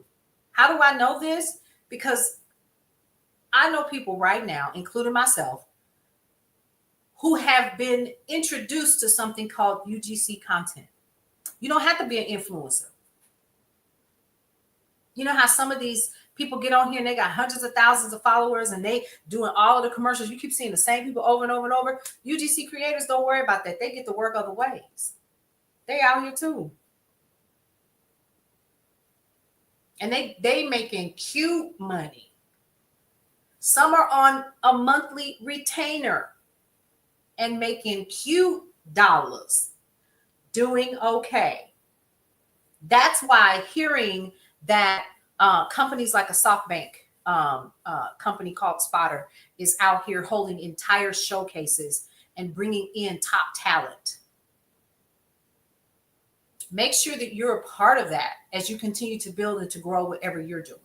How do I know this? Because I know people right now, including myself, who have been introduced to something called UGC content. You don't have to be an influencer. You know how some of these people get on here and they got hundreds of thousands of followers and they doing all of the commercials. You keep seeing the same people over and over and over. UGC creators, don't worry about that. They get to work other ways. They out here too. And they making cute money. Some are on a monthly retainer and making cute dollars, doing okay. That's why hearing that companies like a SoftBank company called Spotter is out here holding entire showcases and bringing in top talent. Make sure that you're a part of that as you continue to build and to grow whatever you're doing.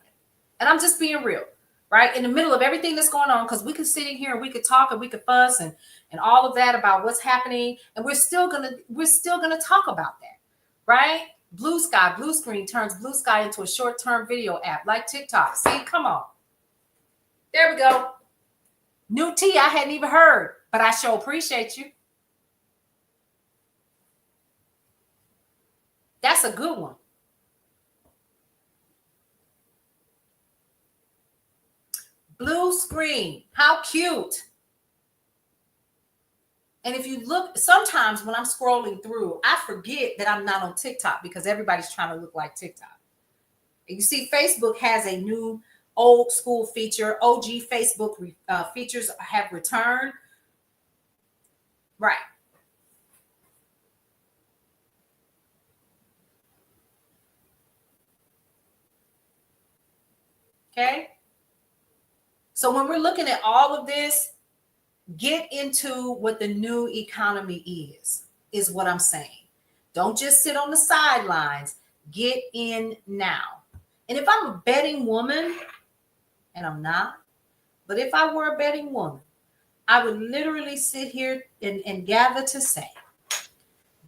And I'm just being real, right? In the middle of everything that's going on, because we could sit in here and we could talk and we could fuss and all of that about what's happening, and we're still gonna talk about that, right? Blue Screen turns Blue Sky into a short-term video app like TikTok. See, come on. There we go. New tea I hadn't even heard, but I sure appreciate you. That's a good one. Blue Screen, how cute. And if you look, sometimes when I'm scrolling through, I forget that I'm not on TikTok because everybody's trying to look like TikTok. And you see, Facebook has a new old school feature. OG Facebook features have returned. Right. Okay. So when we're looking at all of this, get into what the new economy is what I'm saying. Don't just sit on the sidelines. Get in now. And if I'm a betting woman, and I'm not, but if I were a betting woman, I would literally sit here and gather to say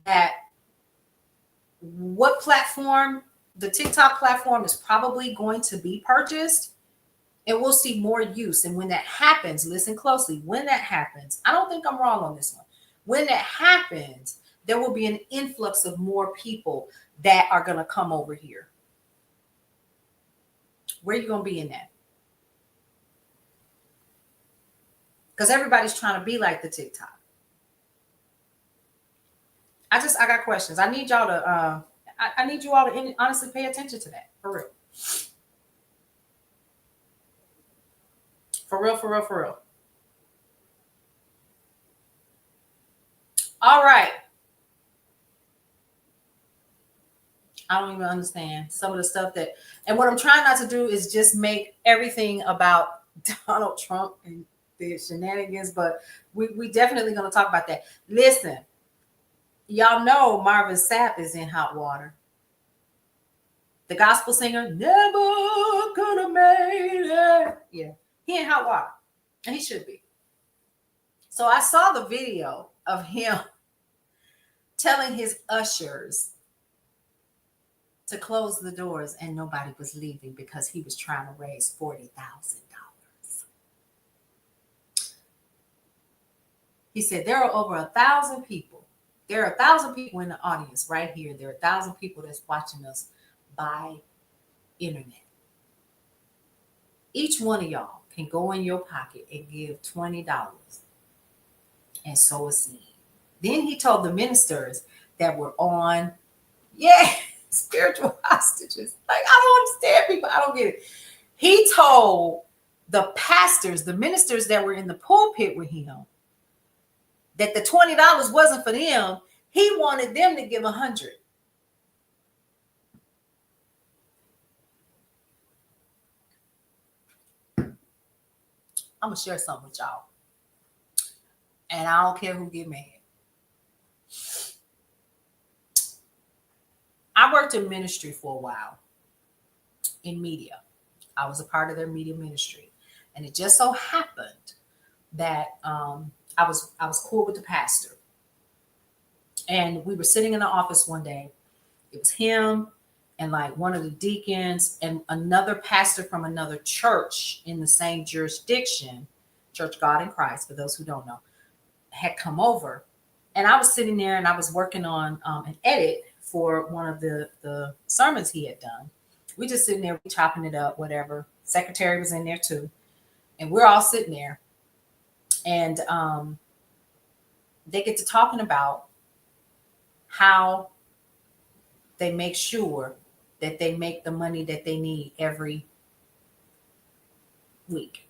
that what platform, the TikTok platform, is probably going to be purchased, and we'll see more use. And when that happens, listen closely, when that happens, I don't think I'm wrong on this one. When that happens, there will be an influx of more people that are going to come over here. Where are you going to be in that? Because everybody's trying to be like the TikTok. I got questions. I need y'all to, I need you all to honestly pay attention to that. For real. For real, for real, for real. All right. I don't even understand some of the stuff that, and what I'm trying not to do is just make everything about Donald Trump and the shenanigans, but we definitely going to talk about that. Listen, y'all know Marvin Sapp is in hot water. The gospel singer, never could have made it. Yeah, he in hot water, and he should be. So I saw the video of him telling his ushers to close the doors, and nobody was leaving because he was trying to raise $40,000. He said, there are over 1,000 people. There are 1,000 people in the audience right here. There are 1,000 people that's watching us by internet. Each one of y'all can go in your pocket and give $20 and sow a seed. Then he told the ministers that were on, spiritual hostages. Like, I don't understand people. I don't get it. He told the pastors, the ministers that were in the pulpit with him, that the $20 wasn't for them. He wanted them to give 100. I'm gonna share something with y'all, and I don't care who get mad. I worked in ministry for a while, in media. I was a part of their media ministry, and it just so happened that I was cool with the pastor, and we were sitting in the office one day. It was him and like one of the deacons and another pastor from another church in the same jurisdiction, Church God in Christ, for those who don't know, had come over. And I was sitting there and I was working on an edit for one of the sermons he had done. We just sitting there chopping it up, whatever. Secretary was in there too. And we're all sitting there. And they get to talking about how they make sure that they make the money that they need every week.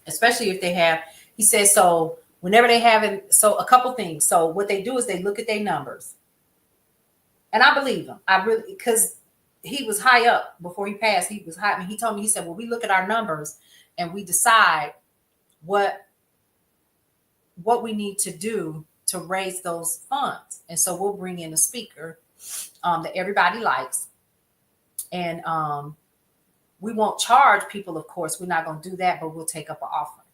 Especially if they have, he says, so whenever they have it, so a couple things. So what they do is they look at their numbers. And I believe him. I really, because he was high up before he passed. He was high. I mean, he told me, he said, well, we look at our numbers and we decide what we need to do to raise those funds. And so we'll bring in a speaker that everybody likes. And we won't charge people, of course. We're not going to do that, but we'll take up an offering.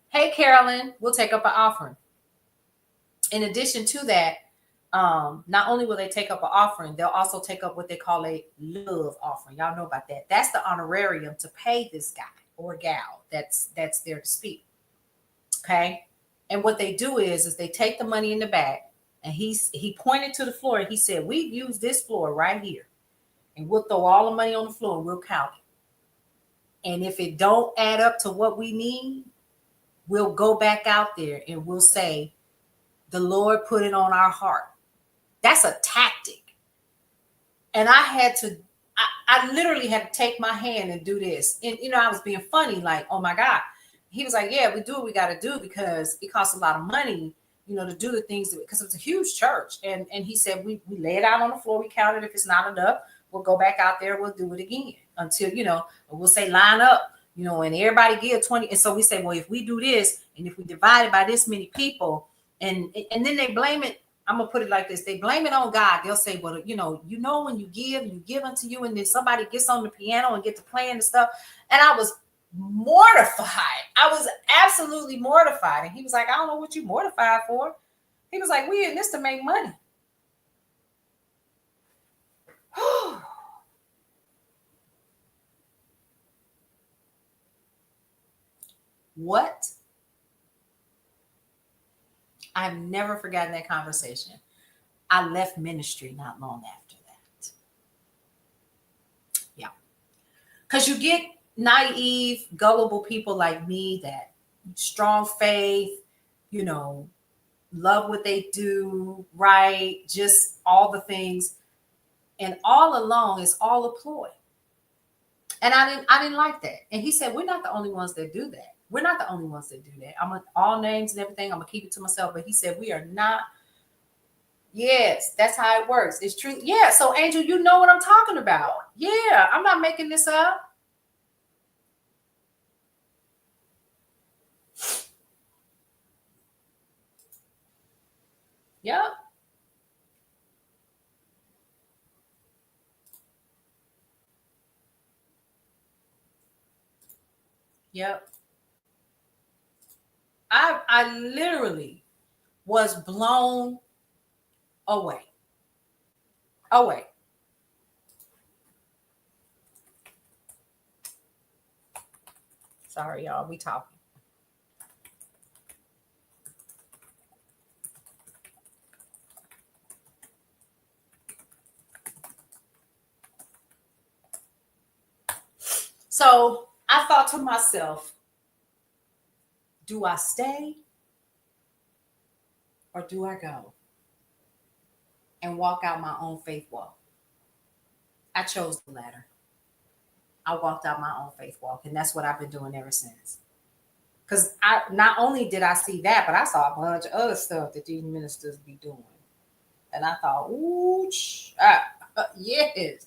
Hey, Carolyn, we'll take up an offering. In addition to that, not only will they take up an offering, they'll also take up what they call a love offering. Y'all know about that. That's the honorarium to pay this guy or gal that's there to speak. Okay. And what they do is they take the money in the back, and he pointed to the floor and he said, we've used this floor right here, and we'll throw all the money on the floor and we'll count it. And if it don't add up to what we need, we'll go back out there and we'll say, the Lord put it on our heart. That's a tactic. And I literally had to take my hand and do this. And, I was being funny, like, oh my God. He was like, yeah, we do what we got to do because it costs a lot of money, to do the things, because it's a huge church. And he said, we lay it out on the floor. We count it. If it's not enough, we'll go back out there. We'll do it again until, we'll say line up, and everybody give 20. And so we say, well, if we do this, and if we divide it by this many people, and then they blame it. I'm going to put it like this. They blame it on God. They'll say, well, when you give unto you, and then somebody gets on the piano and get to playing and stuff. And I was mortified. I was absolutely mortified. And he was like, I don't know what you mortified for. He was like, we in this to make money. What? I've never forgotten that conversation. I left ministry not long after that. Yeah. Because you get naive, gullible people like me that strong faith, love what they do, right? Just all the things. And all along, it's all a ploy. And I didn't like that. And he said, we're not the only ones that do that. We're not the only ones that do that. I'm on all names and everything. I'm going to keep it to myself. But he said, we are not. Yes, that's how it works. It's true. Yeah. So, Angel, you know what I'm talking about. Yeah. I'm not making this up. Yep. Yep. I literally was blown away. Sorry, y'all. We talking. So I thought to myself, do I stay or do I go and walk out my own faith walk? I chose the latter. I walked out my own faith walk, and that's what I've been doing ever since. Because I not only did I see that, but I saw a bunch of other stuff that these ministers be doing. And I thought, ooh, yes.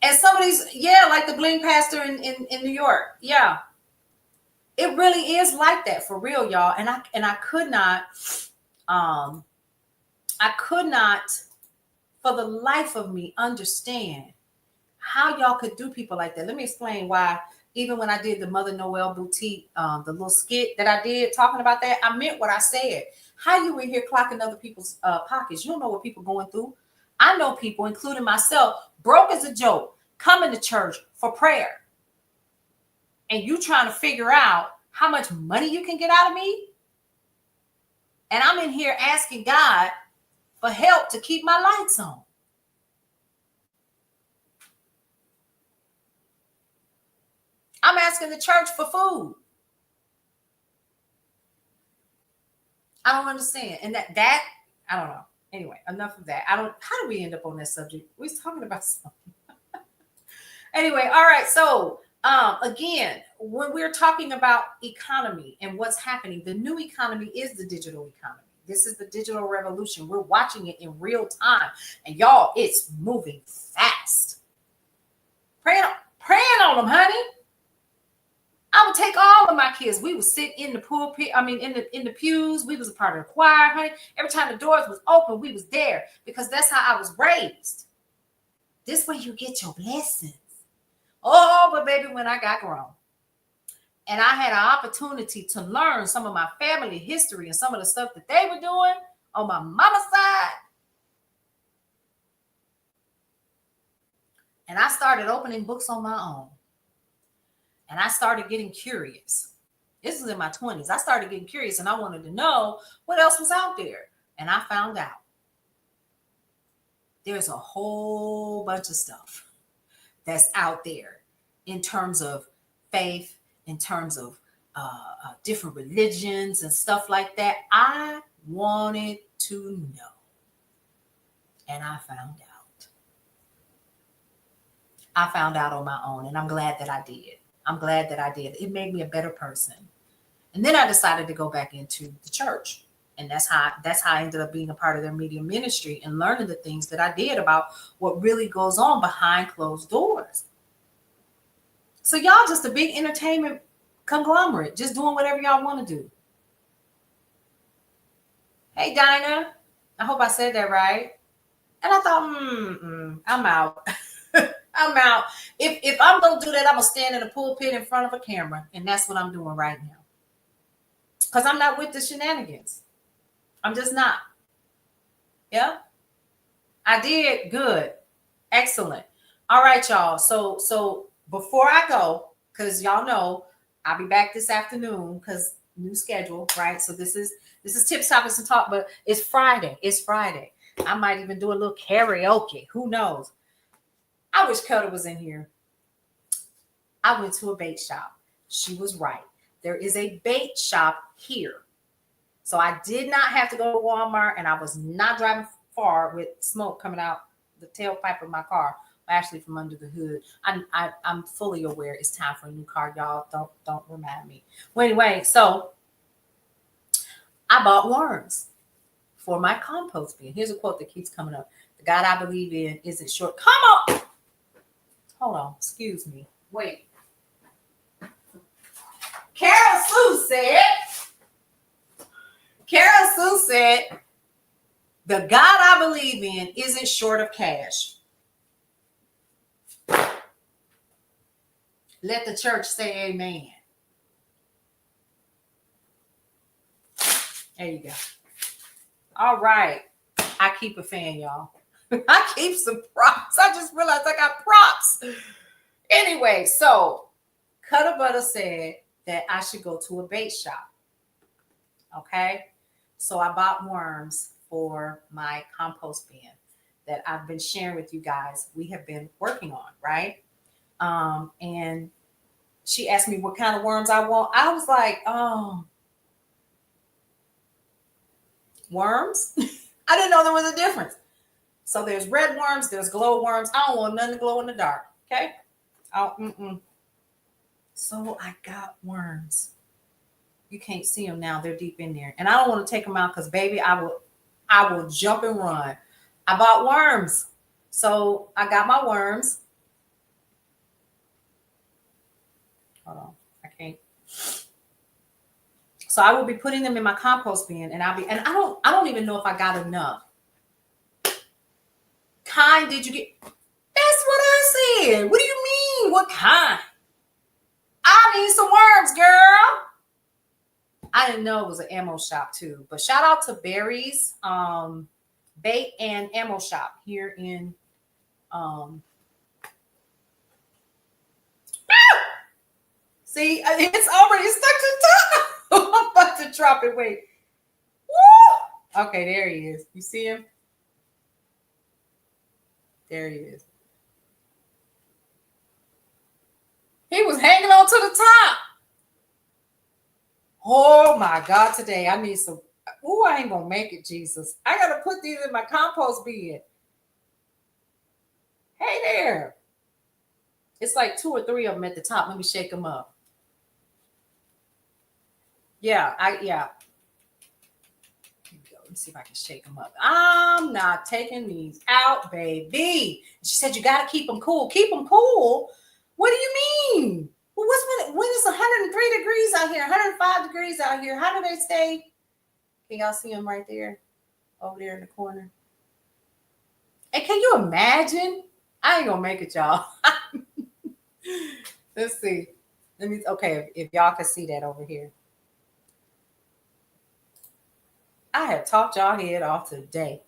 And some of these, yeah, like the Bling Pastor in New York. Yeah. It really is like that for real, y'all. And I could not for the life of me understand how y'all could do people like that. Let me explain why. Even when I did the Mother Noel Boutique, the little skit that I did talking about that, I meant what I said. How you in here clocking other people's pockets? You don't know what people going through. I know people, including myself, broke as a joke, coming to church for prayer. And you trying to figure out how much money you can get out of me? And I'm in here asking God for help to keep my lights on. I'm asking the church for food. I don't understand. And that I don't know. Anyway, enough of that. How do we end up on that subject? We was talking about something. Anyway, all right. So again, when we're talking about economy and what's happening, the new economy is the digital economy. This is the digital revolution. We're watching it in real time. And y'all, it's moving fast. Praying on them, honey. I would take all of my kids. We would sit in the pulpit. I mean, in the pews. We was a part of the choir, honey. Every time the doors was open, we was there because that's how I was raised. This way you get your blessings. Oh, but baby, when I got grown and I had an opportunity to learn some of my family history and some of the stuff that they were doing on my mama's side, and I started opening books on my own. And I started getting curious. This is in my 20s. I started getting curious and I wanted to know what else was out there. And I found out there's a whole bunch of stuff that's out there in terms of faith, in terms of different religions and stuff like that. I wanted to know. And I found out. I found out on my own, and I'm glad that I did. I'm glad that I did. It made me a better person. And then I decided to go back into the church. And that's how I ended up being a part of their media ministry and learning the things that I did about what really goes on behind closed doors. So y'all just a big entertainment conglomerate, just doing whatever y'all want to do. Hey, Dinah. I hope I said that right. And I thought, I'm out. I'm out. If I'm going to do that, I'm going to stand in a pulpit in front of a camera. And that's what I'm doing right now. Because I'm not with the shenanigans. I'm just not. Yeah. I did good. Excellent. All right, y'all. So before I go, because y'all know I'll be back this afternoon because new schedule, right? So this is Tips, Topics, and Talk, but it's Friday. It's Friday. I might even do a little karaoke. Who knows? I wish Kelda was in here. I went to a bait shop. She was right. There is a bait shop here. So I did not have to go to Walmart, and I was not driving far with smoke coming out the tailpipe of my car, actually from under the hood. I'm fully aware it's time for a new car, y'all. Don't remind me. Well, anyway, so I bought worms for my compost bin. Here's a quote that keeps coming up. The God I believe in isn't short. Come on. Hold on. Excuse me. Wait. Carol Sue said, the God I believe in isn't short of cash. Let the church say amen. There you go. All right. I keep a fan, y'all. I keep some props. I just realized I got props. Anyway, so Cutter Butter said that I should go to a bait shop. Okay. So I bought worms for my compost bin that I've been sharing with you guys. We have been working on, right? And she asked me what kind of worms I want. I was like, worms? I didn't know there was a difference. So there's red worms, there's glow worms. I don't want nothing to glow in the dark. Okay. So I got worms. You can't see them now. They're deep in there. And I don't want to take them out because baby, I will jump and run. I bought worms. So I got my worms. Hold on. I can't. So I will be putting them in my compost bin, and I don't even know if I got enough. Kind did you get? That's what I said. What do you mean? What kind? I need some worms, girl. I didn't know it was an ammo shop too, but shout out to Barry's Bait and Ammo Shop here in see, it's already stuck to the top. I'm about to drop it. Wait. Woo! Okay, there he is. You see him? There he is. He was hanging on to the top. Oh my God, today I need some. Ooh, I ain't gonna make it, Jesus. I gotta put these in my compost bin. Hey there. It's like 2 or 3 of them at the top. Let me shake them up. Yeah. Here we go. Let me see if I can shake them up. I'm not taking these out, baby. She said you gotta keep them cool. Keep them cool? What do you mean? Well, when it's 103 degrees out here, 105 degrees out here? How do they stay? Can y'all see them right there? Over there in the corner. And can you imagine? I ain't gonna make it, y'all. Let's see. Okay, if y'all can see that over here. I have talked y'all head off today.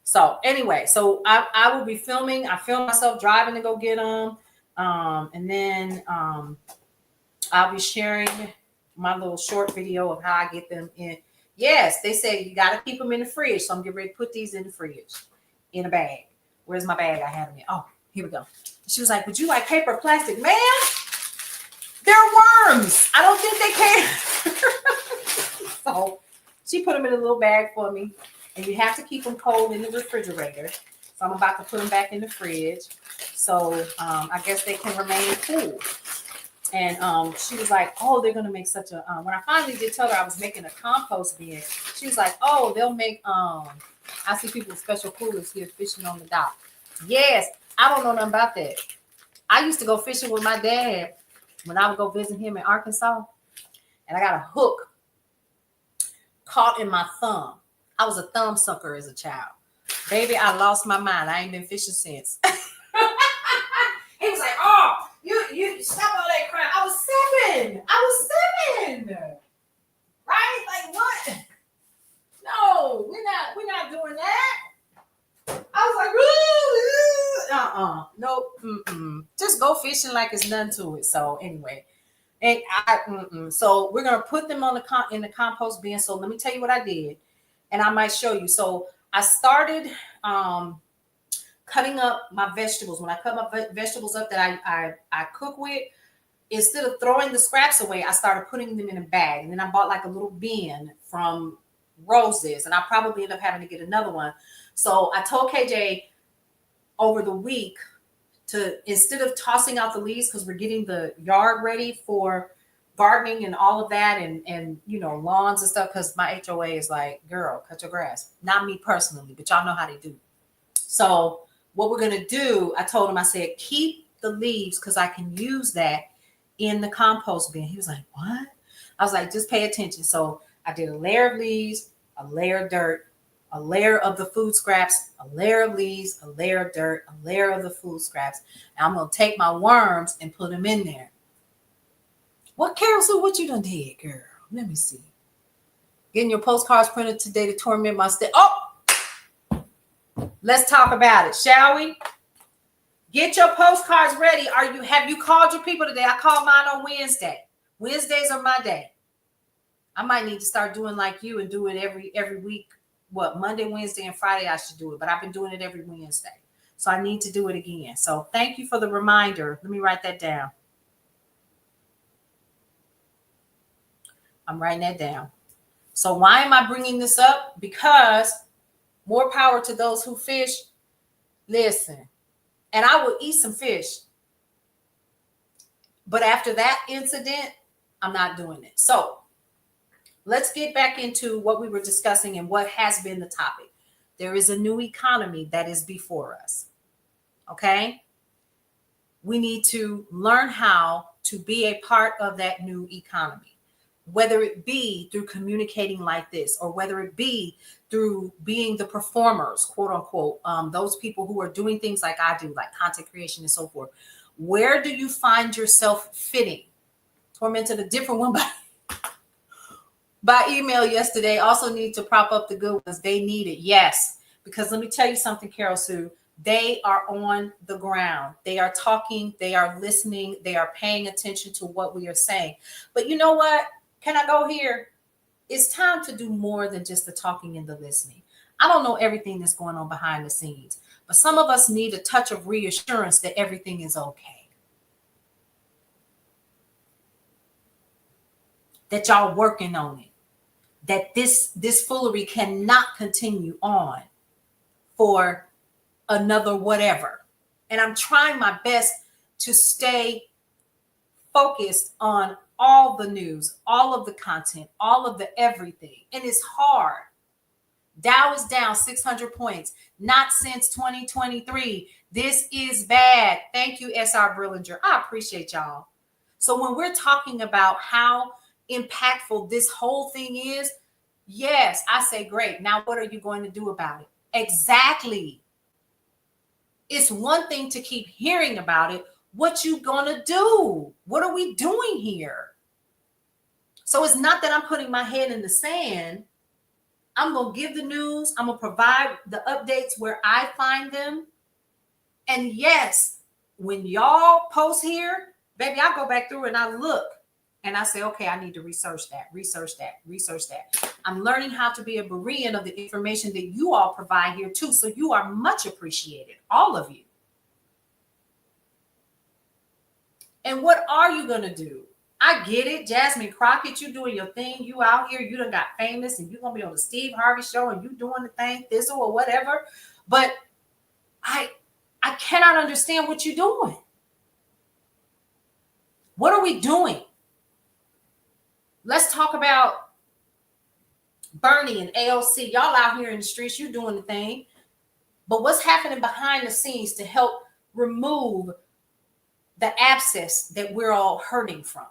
So anyway, so I will be filming. I film myself driving to go get them. And then I'll be sharing my little short video of how I get them in. Yes, they say you got to keep them in the fridge. So I'm getting ready to put these in the fridge in a bag. Where's my bag? I have them in. Oh, here we go. She was like, would you like paper or plastic? Ma'am, they're worms. I don't think they can. So she put them in a little bag for me. And you have to keep them cold in the refrigerator. So I'm about to put them back in the fridge. So I guess they can remain cool. And she was like, oh, they're going to make such a, when I finally did tell her I was making a compost bin, she was like, oh, they'll make, I see people with special coolers here fishing on the dock. Yes, I don't know nothing about that. I used to go fishing with my dad when I would go visit him in Arkansas. And I got a hook caught in my thumb. I was a thumb sucker as a child. Baby, I lost my mind. I ain't been fishing since. He was like, oh, you stop all that crap. I was 7. Right? Like what? No, we're not doing that. I was like, nope. Just go fishing like it's none to it. So anyway, and so we're gonna put them on in the compost bin. So let me tell you what I did, and I might show you. So I started cutting up my vegetables. When I cut my vegetables up that I cook with, instead of throwing the scraps away, I started putting them in a bag. And then I bought like a little bin from Roses, and I probably end up having to get another one. So I told KJ over the week to, instead of tossing out the leaves, because we're getting the yard ready for gardening and all of that, and you know, lawns and stuff, because my HOA is like, girl, cut your grass. Not me personally, but y'all know how they do. So what we're gonna do, I told him, I said, keep the leaves because I can use that in the compost bin. He was like, what? I was like, just pay attention. So I did a layer of leaves, a layer of dirt, a layer of the food scraps, a layer of leaves, a layer of dirt, a layer of the food scraps. And I'm gonna take my worms and put them in there. What, Carol? So what you done did, girl? Let me see. Getting your postcards printed today to torment my step. Oh, let's talk about it, shall we? Get your postcards ready. Have you called your people today? I called mine on Wednesday. Wednesdays are my day. I might need to start doing like you and do it every week. What, Monday, Wednesday, and Friday I should do it, but I've been doing it every Wednesday. So I need to do it again. So thank you for the reminder. Let me write that down. I'm writing that down. So why am I bringing this up? Because more power to those who fish. Listen, and I will eat some fish. But after that incident, I'm not doing it. So let's get back into what we were discussing and what has been the topic. There is a new economy that is before us. Okay? We need to learn how to be a part of that new economy, whether it be through communicating like this, or whether it be through being the performers, quote unquote, those people who are doing things like I do, like content creation and so forth. Where do you find yourself fitting? Tormented a different one by email yesterday. Also need to prop up the good ones. They need it. Yes. Because let me tell you something, Carol Sue. They are on the ground. They are talking. They are listening. They are paying attention to what we are saying. But you know what? Can I go here? It's time to do more than just the talking and the listening. I don't know everything that's going on behind the scenes, but some of us need a touch of reassurance that everything is okay. That y'all working on it. That this foolery cannot continue on for another whatever. And I'm trying my best to stay focused on all the news, all of the content, all of the everything. And it's hard. Dow is down 600 points. Not since 2023. This is bad. Thank you, SR Brillinger. I appreciate y'all. So when we're talking about how impactful this whole thing is, yes, I say great. Now what are you going to do about it? Exactly. It's one thing to keep hearing about it. What you gonna do? What are we doing here? So it's not that I'm putting my head in the sand. I'm gonna give the news. I'm gonna provide the updates where I find them. And yes, when y'all post here, baby, I go back through and I look and I say, okay, I need to research that. I'm learning how to be a Berean of the information that you all provide here too. So you are much appreciated, all of you. And what are you going to do? I get it. Jasmine Crockett, you doing your thing. You out here, you done got famous and you're going to be on the Steve Harvey show and you doing the thing, Thistle or whatever. But I cannot understand what you're doing. What are we doing? Let's talk about Bernie and AOC. Y'all out here in the streets, you doing the thing. But what's happening behind the scenes to help remove the abscess that we're all hurting from?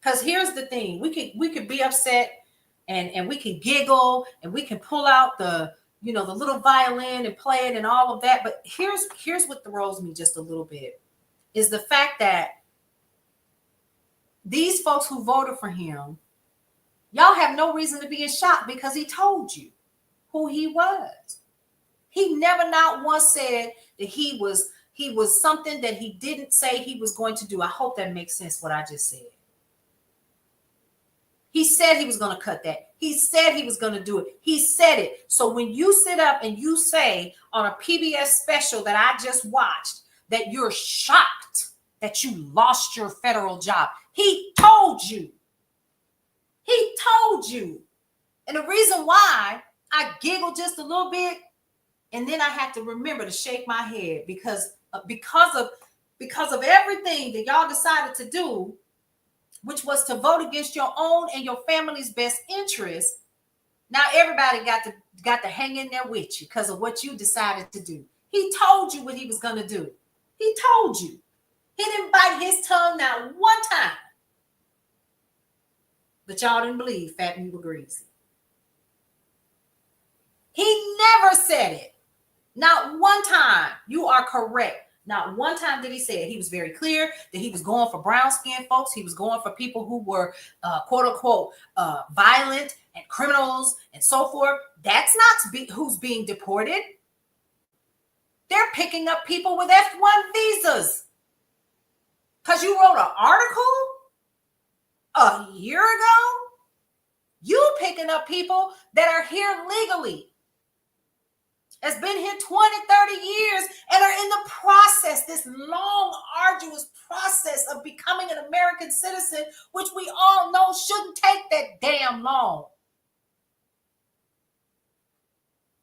Because here's the thing, we could be upset and we can giggle and we can pull out the little violin and play it and all of that. But here's what throws me just a little bit is the fact that these folks who voted for him, y'all have no reason to be in shock because he told you who he was. He never not once said that he was something that he didn't say he was going to do. I hope that makes sense what I just said. He said he was going to cut that. He said he was going to do it. He said it. So when you sit up and you say on a PBS special that I just watched that you're shocked that you lost your federal job, he told you. He told you. And the reason why I giggle just a little bit and then I have to remember to shake my head because of everything that y'all decided to do, which was to vote against your own and your family's best interest. Now everybody got to hang in there with you because of what you decided to do. He told you what he was going to do. He told you. He didn't bite his tongue not one time. But y'all didn't believe Fat and you were greasy. He never said it. Not one time. You are correct. Not one time did he say it. He was very clear that he was going for brown skinned folks. He was going for people who were quote unquote violent and criminals and so forth. That's not who's being deported. They're picking up people with F1 visas. Because you wrote an article a year ago? You picking up people that are here legally. has been here 20, 30 years and are in the process, this long, arduous process of becoming an American citizen, which we all know shouldn't take that damn long.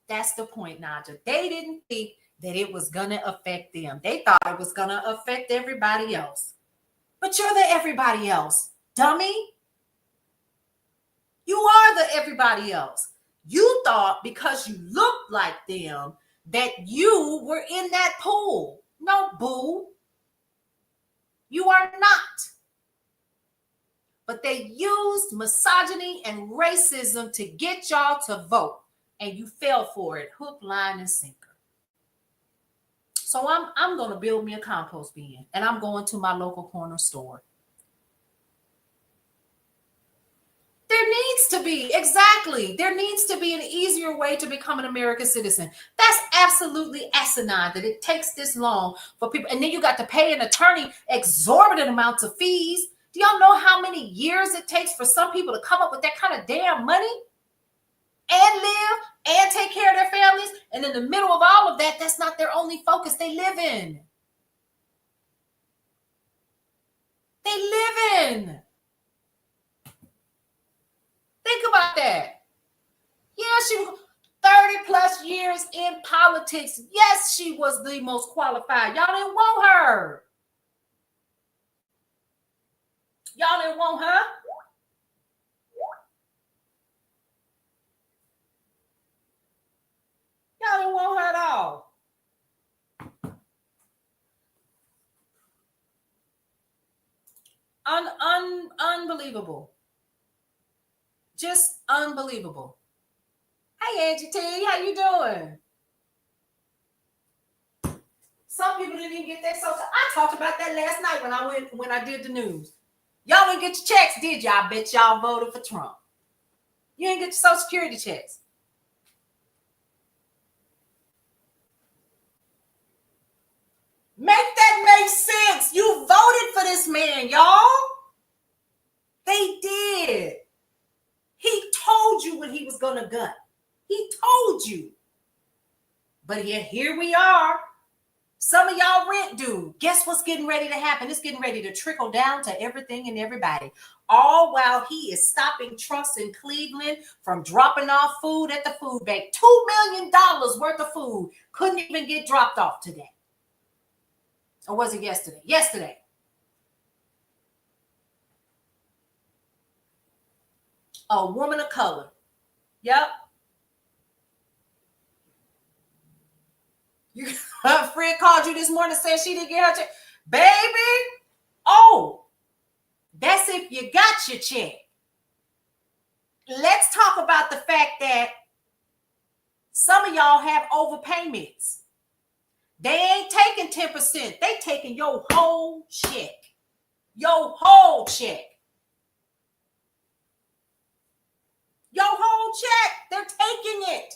That's the point, Naja. They didn't think that it was going to affect them. They thought it was going to affect everybody else. But you're the everybody else, dummy. You are the everybody else. You thought because you looked like them that you were in that pool. No, boo. You are not. But they used misogyny and racism to get y'all to vote. And you fell for it, hook, line, and sinker. So I'm going to build me a compost bin. And I'm going to my local corner store. There needs to be an easier way to become an American citizen. That's absolutely asinine that it takes this long for people. And then you got to pay an attorney exorbitant amounts of fees. Do y'all know how many years it takes for some people to come up with that kind of damn money and live and take care of their families? And in the middle of all of that, that's not their only focus. They live in. Think about that. Yeah, she was 30 plus years in politics. Yes, she was the most qualified. Y'all didn't want her. Y'all didn't want her. Y'all didn't want her at all. Unbelievable. Just unbelievable. Hey, Angie T, how you doing? Some people didn't even get their social. I talked about that last night when I did the news. Y'all didn't get your checks, did y'all? I bet y'all voted for Trump. You didn't get your Social Security checks. Make that make sense. You voted for this man, y'all. They did. He told you when he was going to gun. He told you. But here we are. Some of y'all rent due. Guess what's getting ready to happen? It's getting ready to trickle down to everything and everybody. All while he is stopping trucks in Cleveland from dropping off food at the food bank. $2 million worth of food couldn't even get dropped off today. Or was it yesterday? Yesterday. A woman of color. Yep. Her friend called you this morning and said she didn't get her check. Baby, oh, that's if you got your check. Let's talk about the fact that some of y'all have overpayments. They ain't taking 10%. They taking your whole check. Your whole check. Your whole check. They're taking it.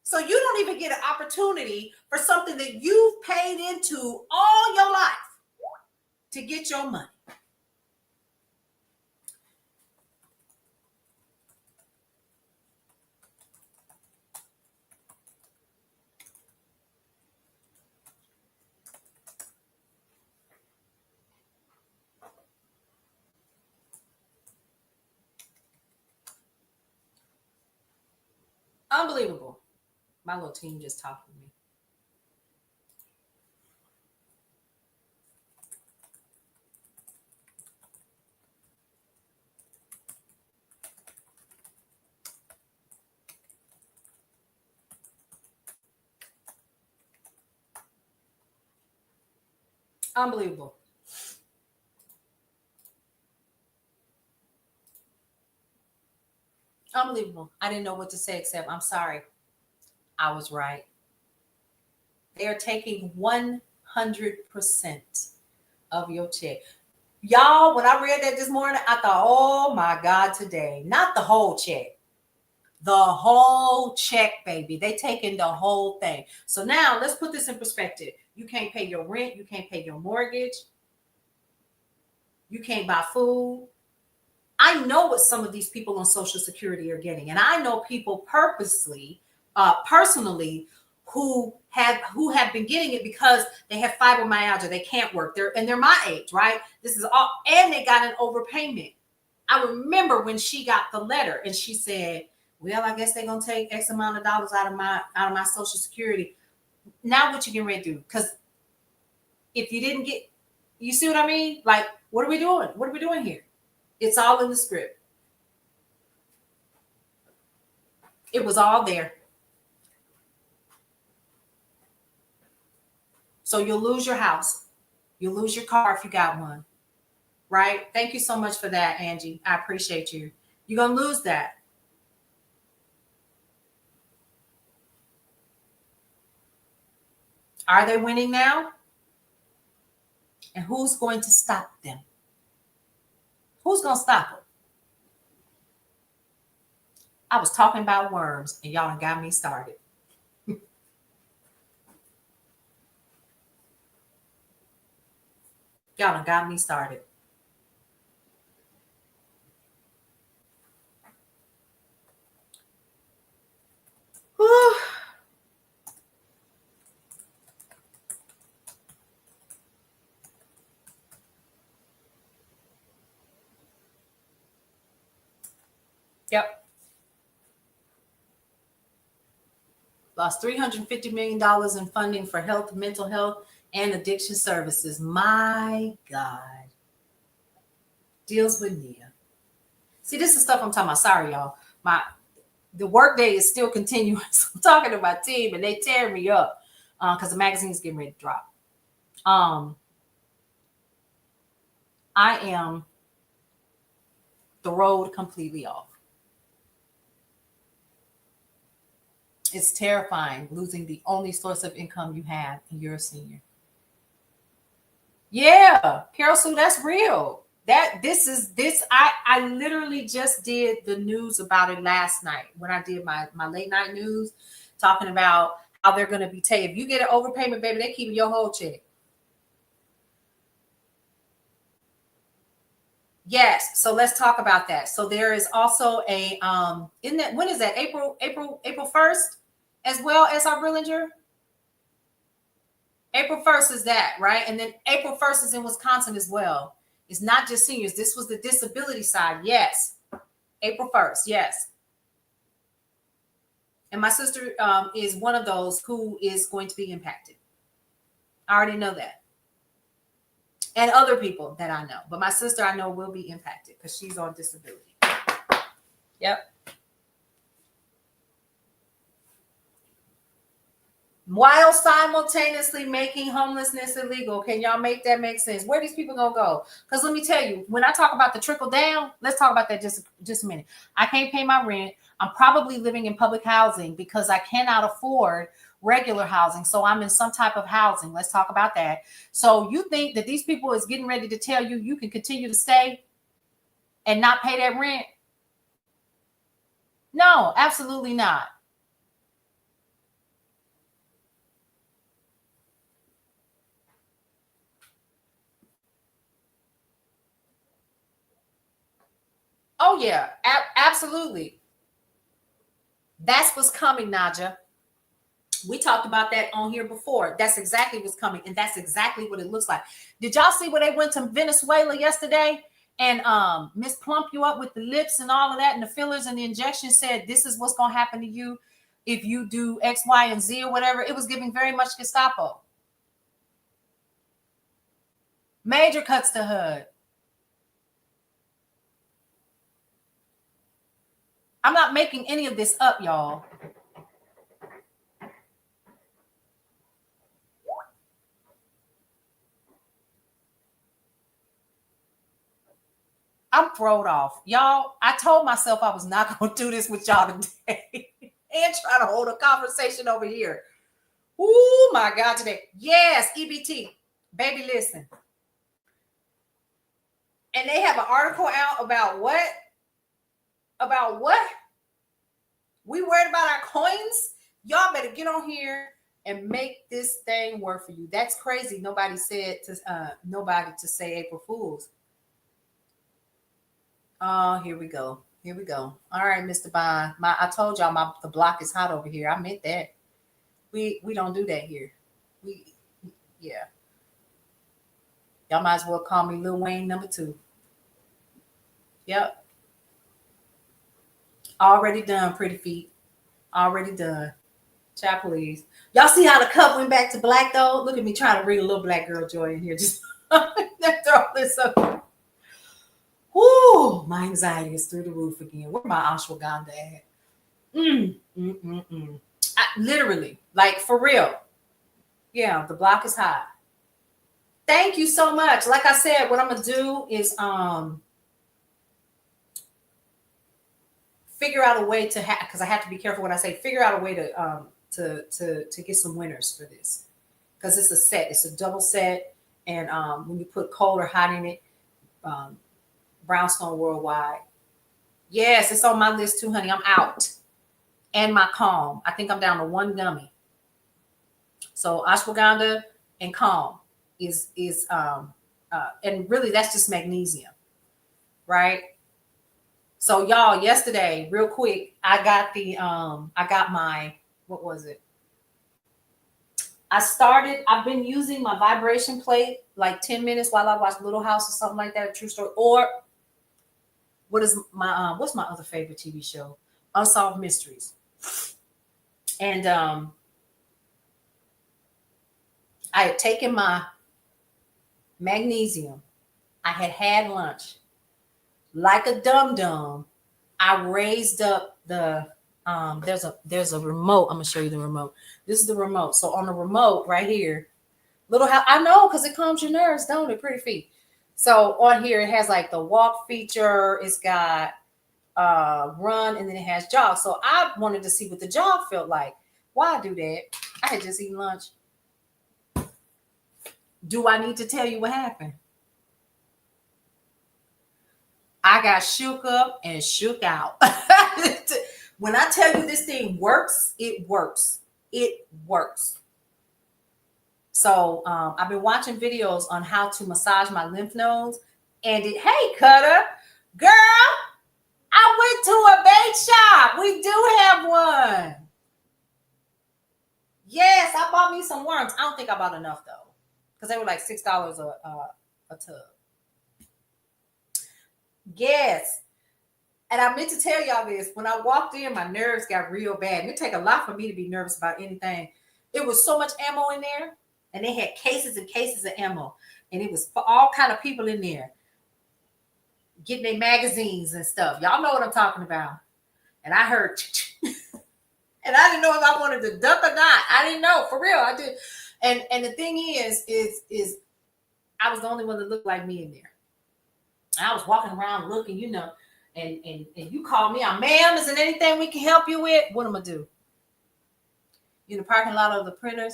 So you don't even get an opportunity for something that you've paid into all your life to get your money. Unbelievable. My little team just talked to me. Unbelievable. Unbelievable. I didn't know what to say except I'm sorry. I was right. They are taking 100% of your check. Y'all, when I read that this morning, I thought, oh my God, today. Not the whole check. The whole check, baby. They taking the whole thing. So now let's put this in perspective. You can't pay your rent. You can't pay your mortgage. You can't buy food. I know what some of these people on Social Security are getting. And I know people purposely personally who have been getting it because they have fibromyalgia. They can't work. They're my age, right? This is all, and they got an overpayment. I remember when she got the letter and she said, well, I guess they're gonna take X amount of dollars out of my Social Security. Now what you getting ready to do? Because if you didn't get, you see what I mean? Like, what are we doing? What are we doing here? It's all in the script. It was all there. So you'll lose your house. You'll lose your car if you got one. Right? Thank you so much for that, Angie. I appreciate you. You're going to lose that. Are they winning now? And who's going to stop them? Who's going to stop them? I was talking about worms and y'all got me started. Y'all got me started. Whew. Yep. Lost $350 million in funding for health, mental health, and addiction services. My God. Deals with Nia. See, this is stuff I'm talking about. Sorry, y'all. The workday is still continuing. So I'm talking to my team and they tear me up because the magazine is getting ready to drop. I am the road completely off. It's terrifying losing the only source of income you have and you're a senior. Yeah, Carol Sue, that's real. I literally just did the news about it last night when I did my late night news, talking about how they're going to be paid. If you get an overpayment, baby, they keep your whole check. Yes, so let's talk about that. So there is also a when is that? April 1st, as well as our Brillinger. April 1st is that, right? And then April 1st is in Wisconsin as well. It's not just seniors. This was the disability side. Yes. April 1st. Yes. And my sister is one of those who is going to be impacted. I already know that. And other people that I know. But my sister I know will be impacted because she's on disability. Yep. While simultaneously making homelessness illegal. Can y'all make that make sense? Where these people gonna go? Because let me tell you, when I talk about the trickle down, let's talk about that just a minute. I can't pay my rent. I'm probably living in public housing because I cannot afford regular housing. So I'm in some type of housing. Let's talk about that. So you think that these people is getting ready to tell you you can continue to stay and not pay that rent? No, absolutely not. Oh, yeah, absolutely. That's what's coming, Naja. We talked about that on here before. That's exactly what's coming. And that's exactly what it looks like. Did y'all see where they went to Venezuela yesterday? And Miss Plump you up with the lips and all of that and the fillers and the injection said, this is what's going to happen to you if you do X, Y, and Z or whatever. It was giving very much Gestapo. Major cuts to HUD. I'm not making any of this up, y'all. I'm thrown off. Y'all, I told myself I was not going to do this with y'all today and try to hold a conversation over here. Oh, my God, today. Yes, EBT. Baby, listen. And they have an article out about what? About what? We worried about our coins? Y'all better get on here and make this thing work for you. That's crazy. Nobody said to say April Fools. Oh, here we go. Here we go. All right, Mr. Bond. I told y'all the block is hot over here. I meant that. We don't do that here. We yeah. Y'all might as well call me Lil Wayne #2. Yep. Already done, pretty feet. Already done. Child, please. Y'all see how the cup went back to black though? Look at me trying to bring a little black girl joy in here. Just throw this up. Whoo, my anxiety is through the roof again. Where my ashwagandha at? Literally, like for real. Yeah, the block is hot. Thank you so much. Like I said, what I'm gonna do is figure out a way to have, because I have to be careful when I say figure out a way to get some winners for this, because it's a set. It's a double set, and when you put cold or hot in it, Brownstone Worldwide. Yes, it's on my list too, honey. I'm out. And my Calm. I think I'm down to one gummy. So ashwagandha and Calm is and really that's just magnesium, right? So y'all, yesterday, real quick, I got my, what was it? I've been using my vibration plate like 10 minutes while I watch Little House or something like that, true story. Or what's my other favorite TV show? Unsolved Mysteries. And I had taken my magnesium. I had lunch. Like a dum-dum, I raised up the there's a remote. I'm gonna show you the remote. This is the remote. So on the remote right here, Little House, I know, because it calms your nerves, don't it? Pretty feet. So on here it has like the walk feature, it's got run, and then it has jog. So I wanted to see what the jog felt like. Why do that? I had just eaten lunch. Do I need to tell you what happened? I got shook up and shook out. When I tell you this thing works, it works. It works. So I've been watching videos on how to massage my lymph nodes. And hey, Cutter, girl, I went to a bait shop. We do have one. Yes, I bought me some worms. I don't think I bought enough though, because they were like $6 a tub. Yes. And I meant to tell y'all this. When I walked in, my nerves got real bad. And it take a lot for me to be nervous about anything. It was so much ammo in there. And they had cases and cases of ammo. And it was for all kind of people in there. Getting their magazines and stuff. Y'all know what I'm talking about. And I heard. And I didn't know if I wanted to duck or not. I didn't know. For real. I did. And the thing is I was the only one that looked like me in there. I was walking around looking, you know, and you call me out, ma'am, is there anything we can help you with? What am I do? In the parking lot of the printers,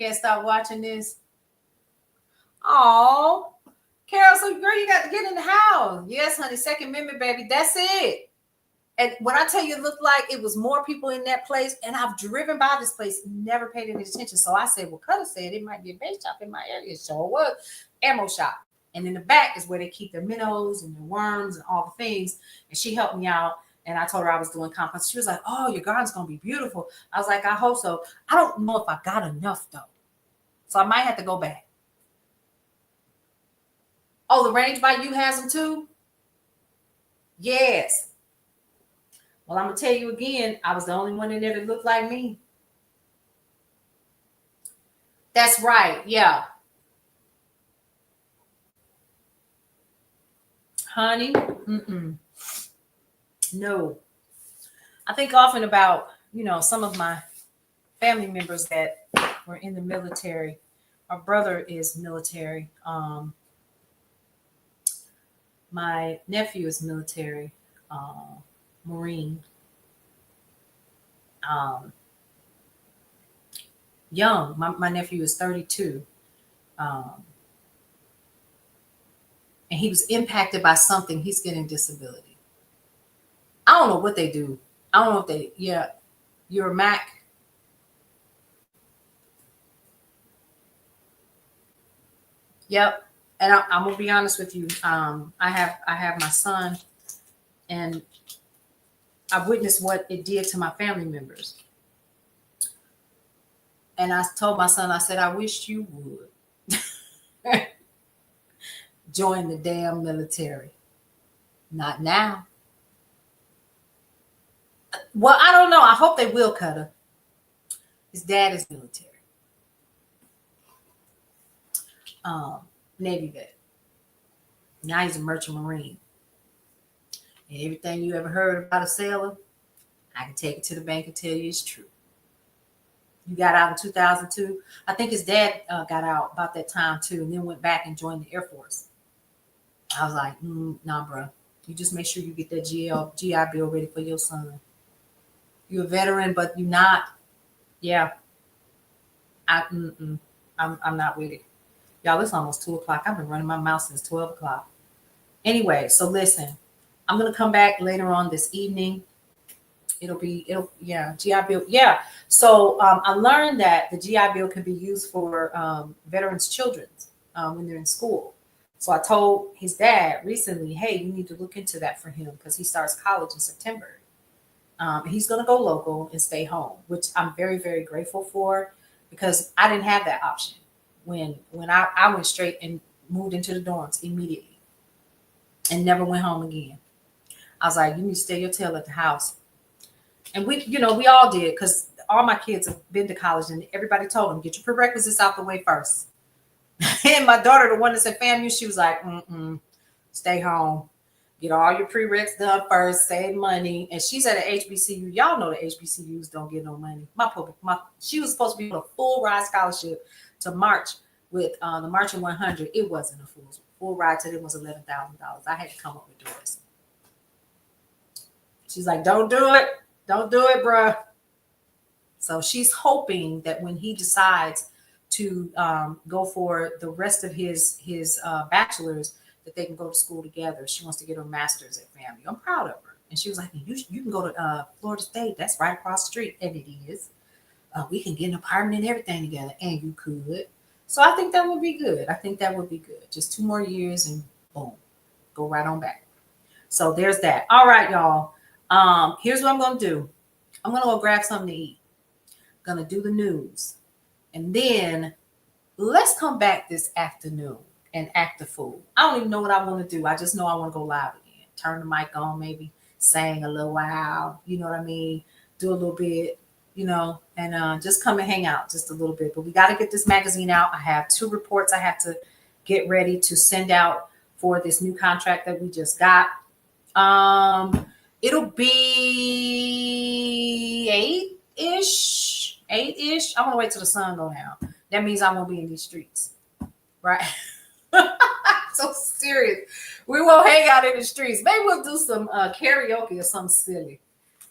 can't stop watching this. Oh, Carol, so girl, you got to get in the house. Yes, honey, Second Amendment, baby, that's it. And when I tell you, it looked like it was more people in that place, and I've driven by this place, never paid any attention. So I said, well, Cutter said it might be a bait shop in my area. So it was ammo shop. And in the back is where they keep their minnows and their worms and all the things. And she helped me out. And I told her I was doing compost. She was like, oh, your garden's going to be beautiful. I was like, I hope so. I don't know if I got enough, though. So I might have to go back. Oh, the Range by You has them, too? Yes. Well, I'm going to tell you again, I was the only one in there that looked like me. That's right. Yeah. Honey, no. I think often about, you know, some of my family members that were in the military. My brother is military. My nephew is military, Marine. Young. My nephew is 32. And he was impacted by something. He's getting disability. I don't know what they do. I don't know if they, yeah, you're a Mac. Yep. And I'm gonna be honest with you. I have my son, and I witnessed what it did to my family members. And I told my son, I said, I wish you would join the damn military. Not now. Well, I don't know. I hope they will, Cutter. His dad is military. Navy vet. Now he's a merchant marine. And everything you ever heard about a sailor, I can take it to the bank and tell you it's true. You got out in 2002. I think his dad got out about that time too, and then went back and joined the Air Force. I was like, nah, bro. You just make sure you get that GI Bill ready for your son. You're a veteran, but you're not. Yeah. I'm not with it. Y'all, it's almost 2 o'clock. I've been running my mouth since 12 o'clock. Anyway, so listen, I'm going to come back later on this evening. GI Bill. Yeah. So I learned that the GI Bill can be used for veterans' children when they're in school. So I told his dad recently, hey, you need to look into that for him because he starts college in September. He's going to go local and stay home, which I'm very, very grateful for because I didn't have that option when I went straight and moved into the dorms immediately and never went home again. I was like, you need to stay your tail at the house. And we all did because all my kids have been to college and everybody told them, get your prerequisites out the way first. And my daughter, the one that said FAMU, she was like, stay home. Get all your prereqs done first, save money. And she's at an HBCU. Y'all know the HBCUs don't get no money. She was supposed to be on a full ride scholarship to march with the Marching 100. It wasn't a full ride to them was $11,000. I had to come up with the rest. She's like, don't do it. Don't do it, bruh. So she's hoping that when he decides to go for the rest of his bachelor's, that they can go to school together. She wants to get her master's at FAMU. I'm proud of her. And she was like, you can go to Florida State. That's right across the street. And it is. We can get an apartment and everything together. And you could. So I think that would be good. Just 2 more years and boom, go right on back. So there's that. All right, y'all. Here's what I'm going to do. I'm going to go grab something to eat. I'm going to do the news. And then let's come back this afternoon and act the fool. I don't even know what I want to do. I just know I want to go live again. Turn the mic on, maybe sing a little while. You know what I mean? Do a little bit, and just come and hang out just a little bit. But we got to get this magazine out. I have 2 reports I have to get ready to send out for this new contract that we just got. It'll be 8-ish. I'm gonna wait till the sun go down. That means I won't be in these streets, right? So serious. We won't hang out in the streets. Maybe we'll do some karaoke or something silly.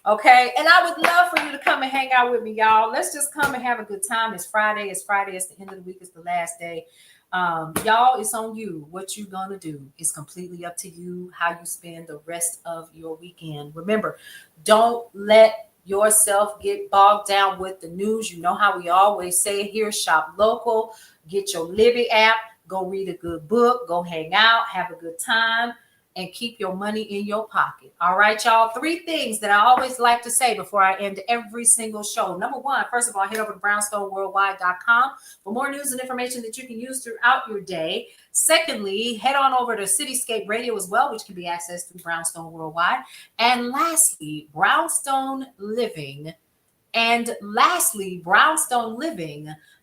Okay. And I would love for you to come and hang out with me, y'all. Let's just come and have a good time. It's Friday. It's the end of the week. It's the last day. Y'all, it's on you. What you gonna do is completely up to you. How you spend the rest of your weekend. Remember, don't let yourself get bogged down with the news. You know how we always say here, shop local, get your Libby app, go read a good book, go hang out, have a good time, and keep your money in your pocket. All right, y'all. 3 things that I always like to say before I end every single show. Number 1, first of all, head over to brownstoneworldwide.com for more news and information that you can use throughout your day. Secondly, head on over to Cityscape Radio as well, which can be accessed through Brownstone Worldwide. And lastly, Brownstone Living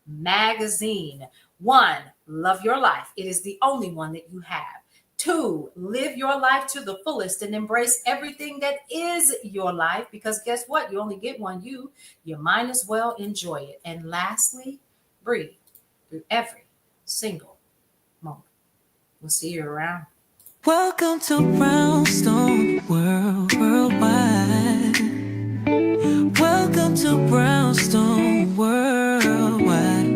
Magazine. 1, love your life. It is the only one that you have. 2, live your life to the fullest and embrace everything that is your life, because guess what? You only get one. You might as well enjoy it. And lastly, breathe through every single moment. We'll see you around. Welcome to Brownstone Worldwide. Welcome to Brownstone Worldwide.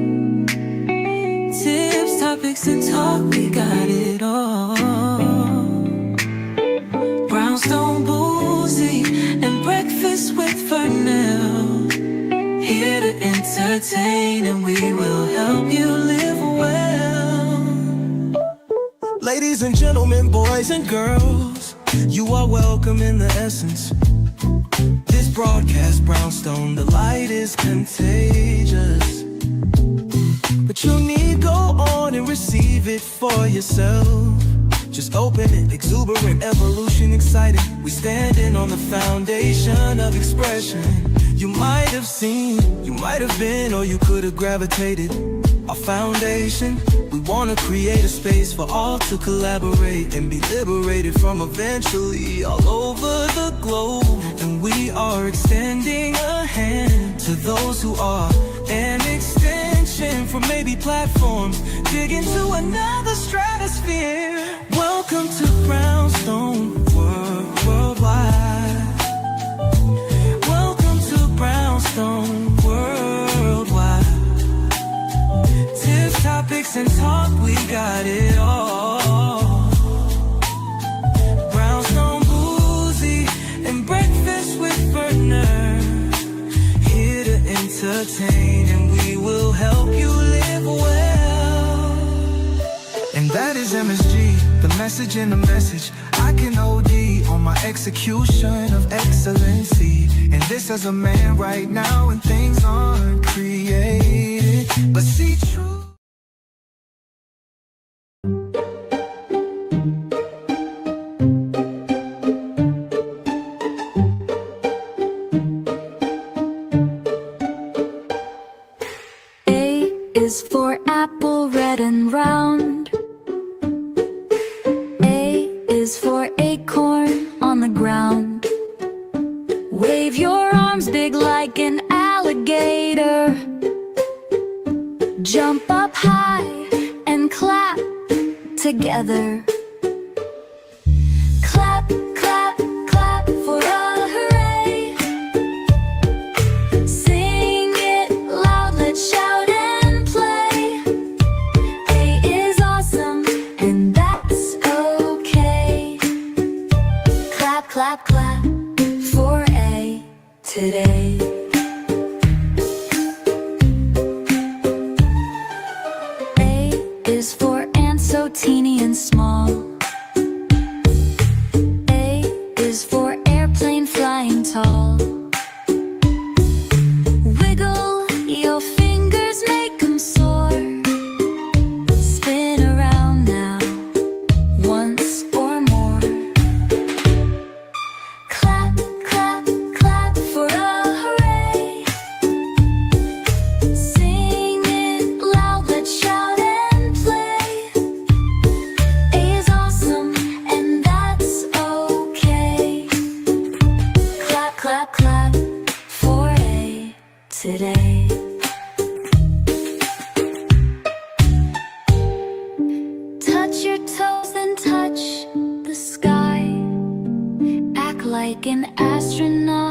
Tips, topics, and talk, we got it all. Brownstone Boozy and Breakfast with Vernell. Here to entertain, and we will help you live well. Ladies and gentlemen, boys and girls, you are welcome in the essence. This broadcast brownstone, the light is contagious. But you need go on and receive it for yourself. Just open it, exuberant, evolution exciting. We standing on the foundation of expression. You might have seen, you might have been, or you could have gravitated. Our foundation, we wanna create a space for all to collaborate and be liberated from eventually all over the globe. And we are extending a hand to those who are an extension from maybe platforms, dig into another stratosphere. Welcome to Brownstone Worldwide. Welcome to Brownstone Worldwide. Tips, topics, and talk, we got it all. Brownstone Boozy and Breakfast with Bernard, here to entertain, and we will help you live well. And that is MSG, the message in the message. I can OD on my execution of excellency. And this as a man right now, and things aren't created, but see true. A is for apple, red and round. A is for acorn on the ground. Wave your arms big like an alligator. Jump up high and clap together. Clap, clap, clap for a hooray. Sing it loud, let's shout and play. A is awesome, and that's okay. Clap, clap, clap for A today. A is for ant so teeny and small. A is for airplane flying tall. Wiggle your fingers, make them soar. Spin around now, once or more. Clap, clap, clap for a hooray. Sing it loud, let's shout and play. A is awesome, and that's okay. Clap, clap, clap for A today. Touch your toes and touch the sky. Act like an astronaut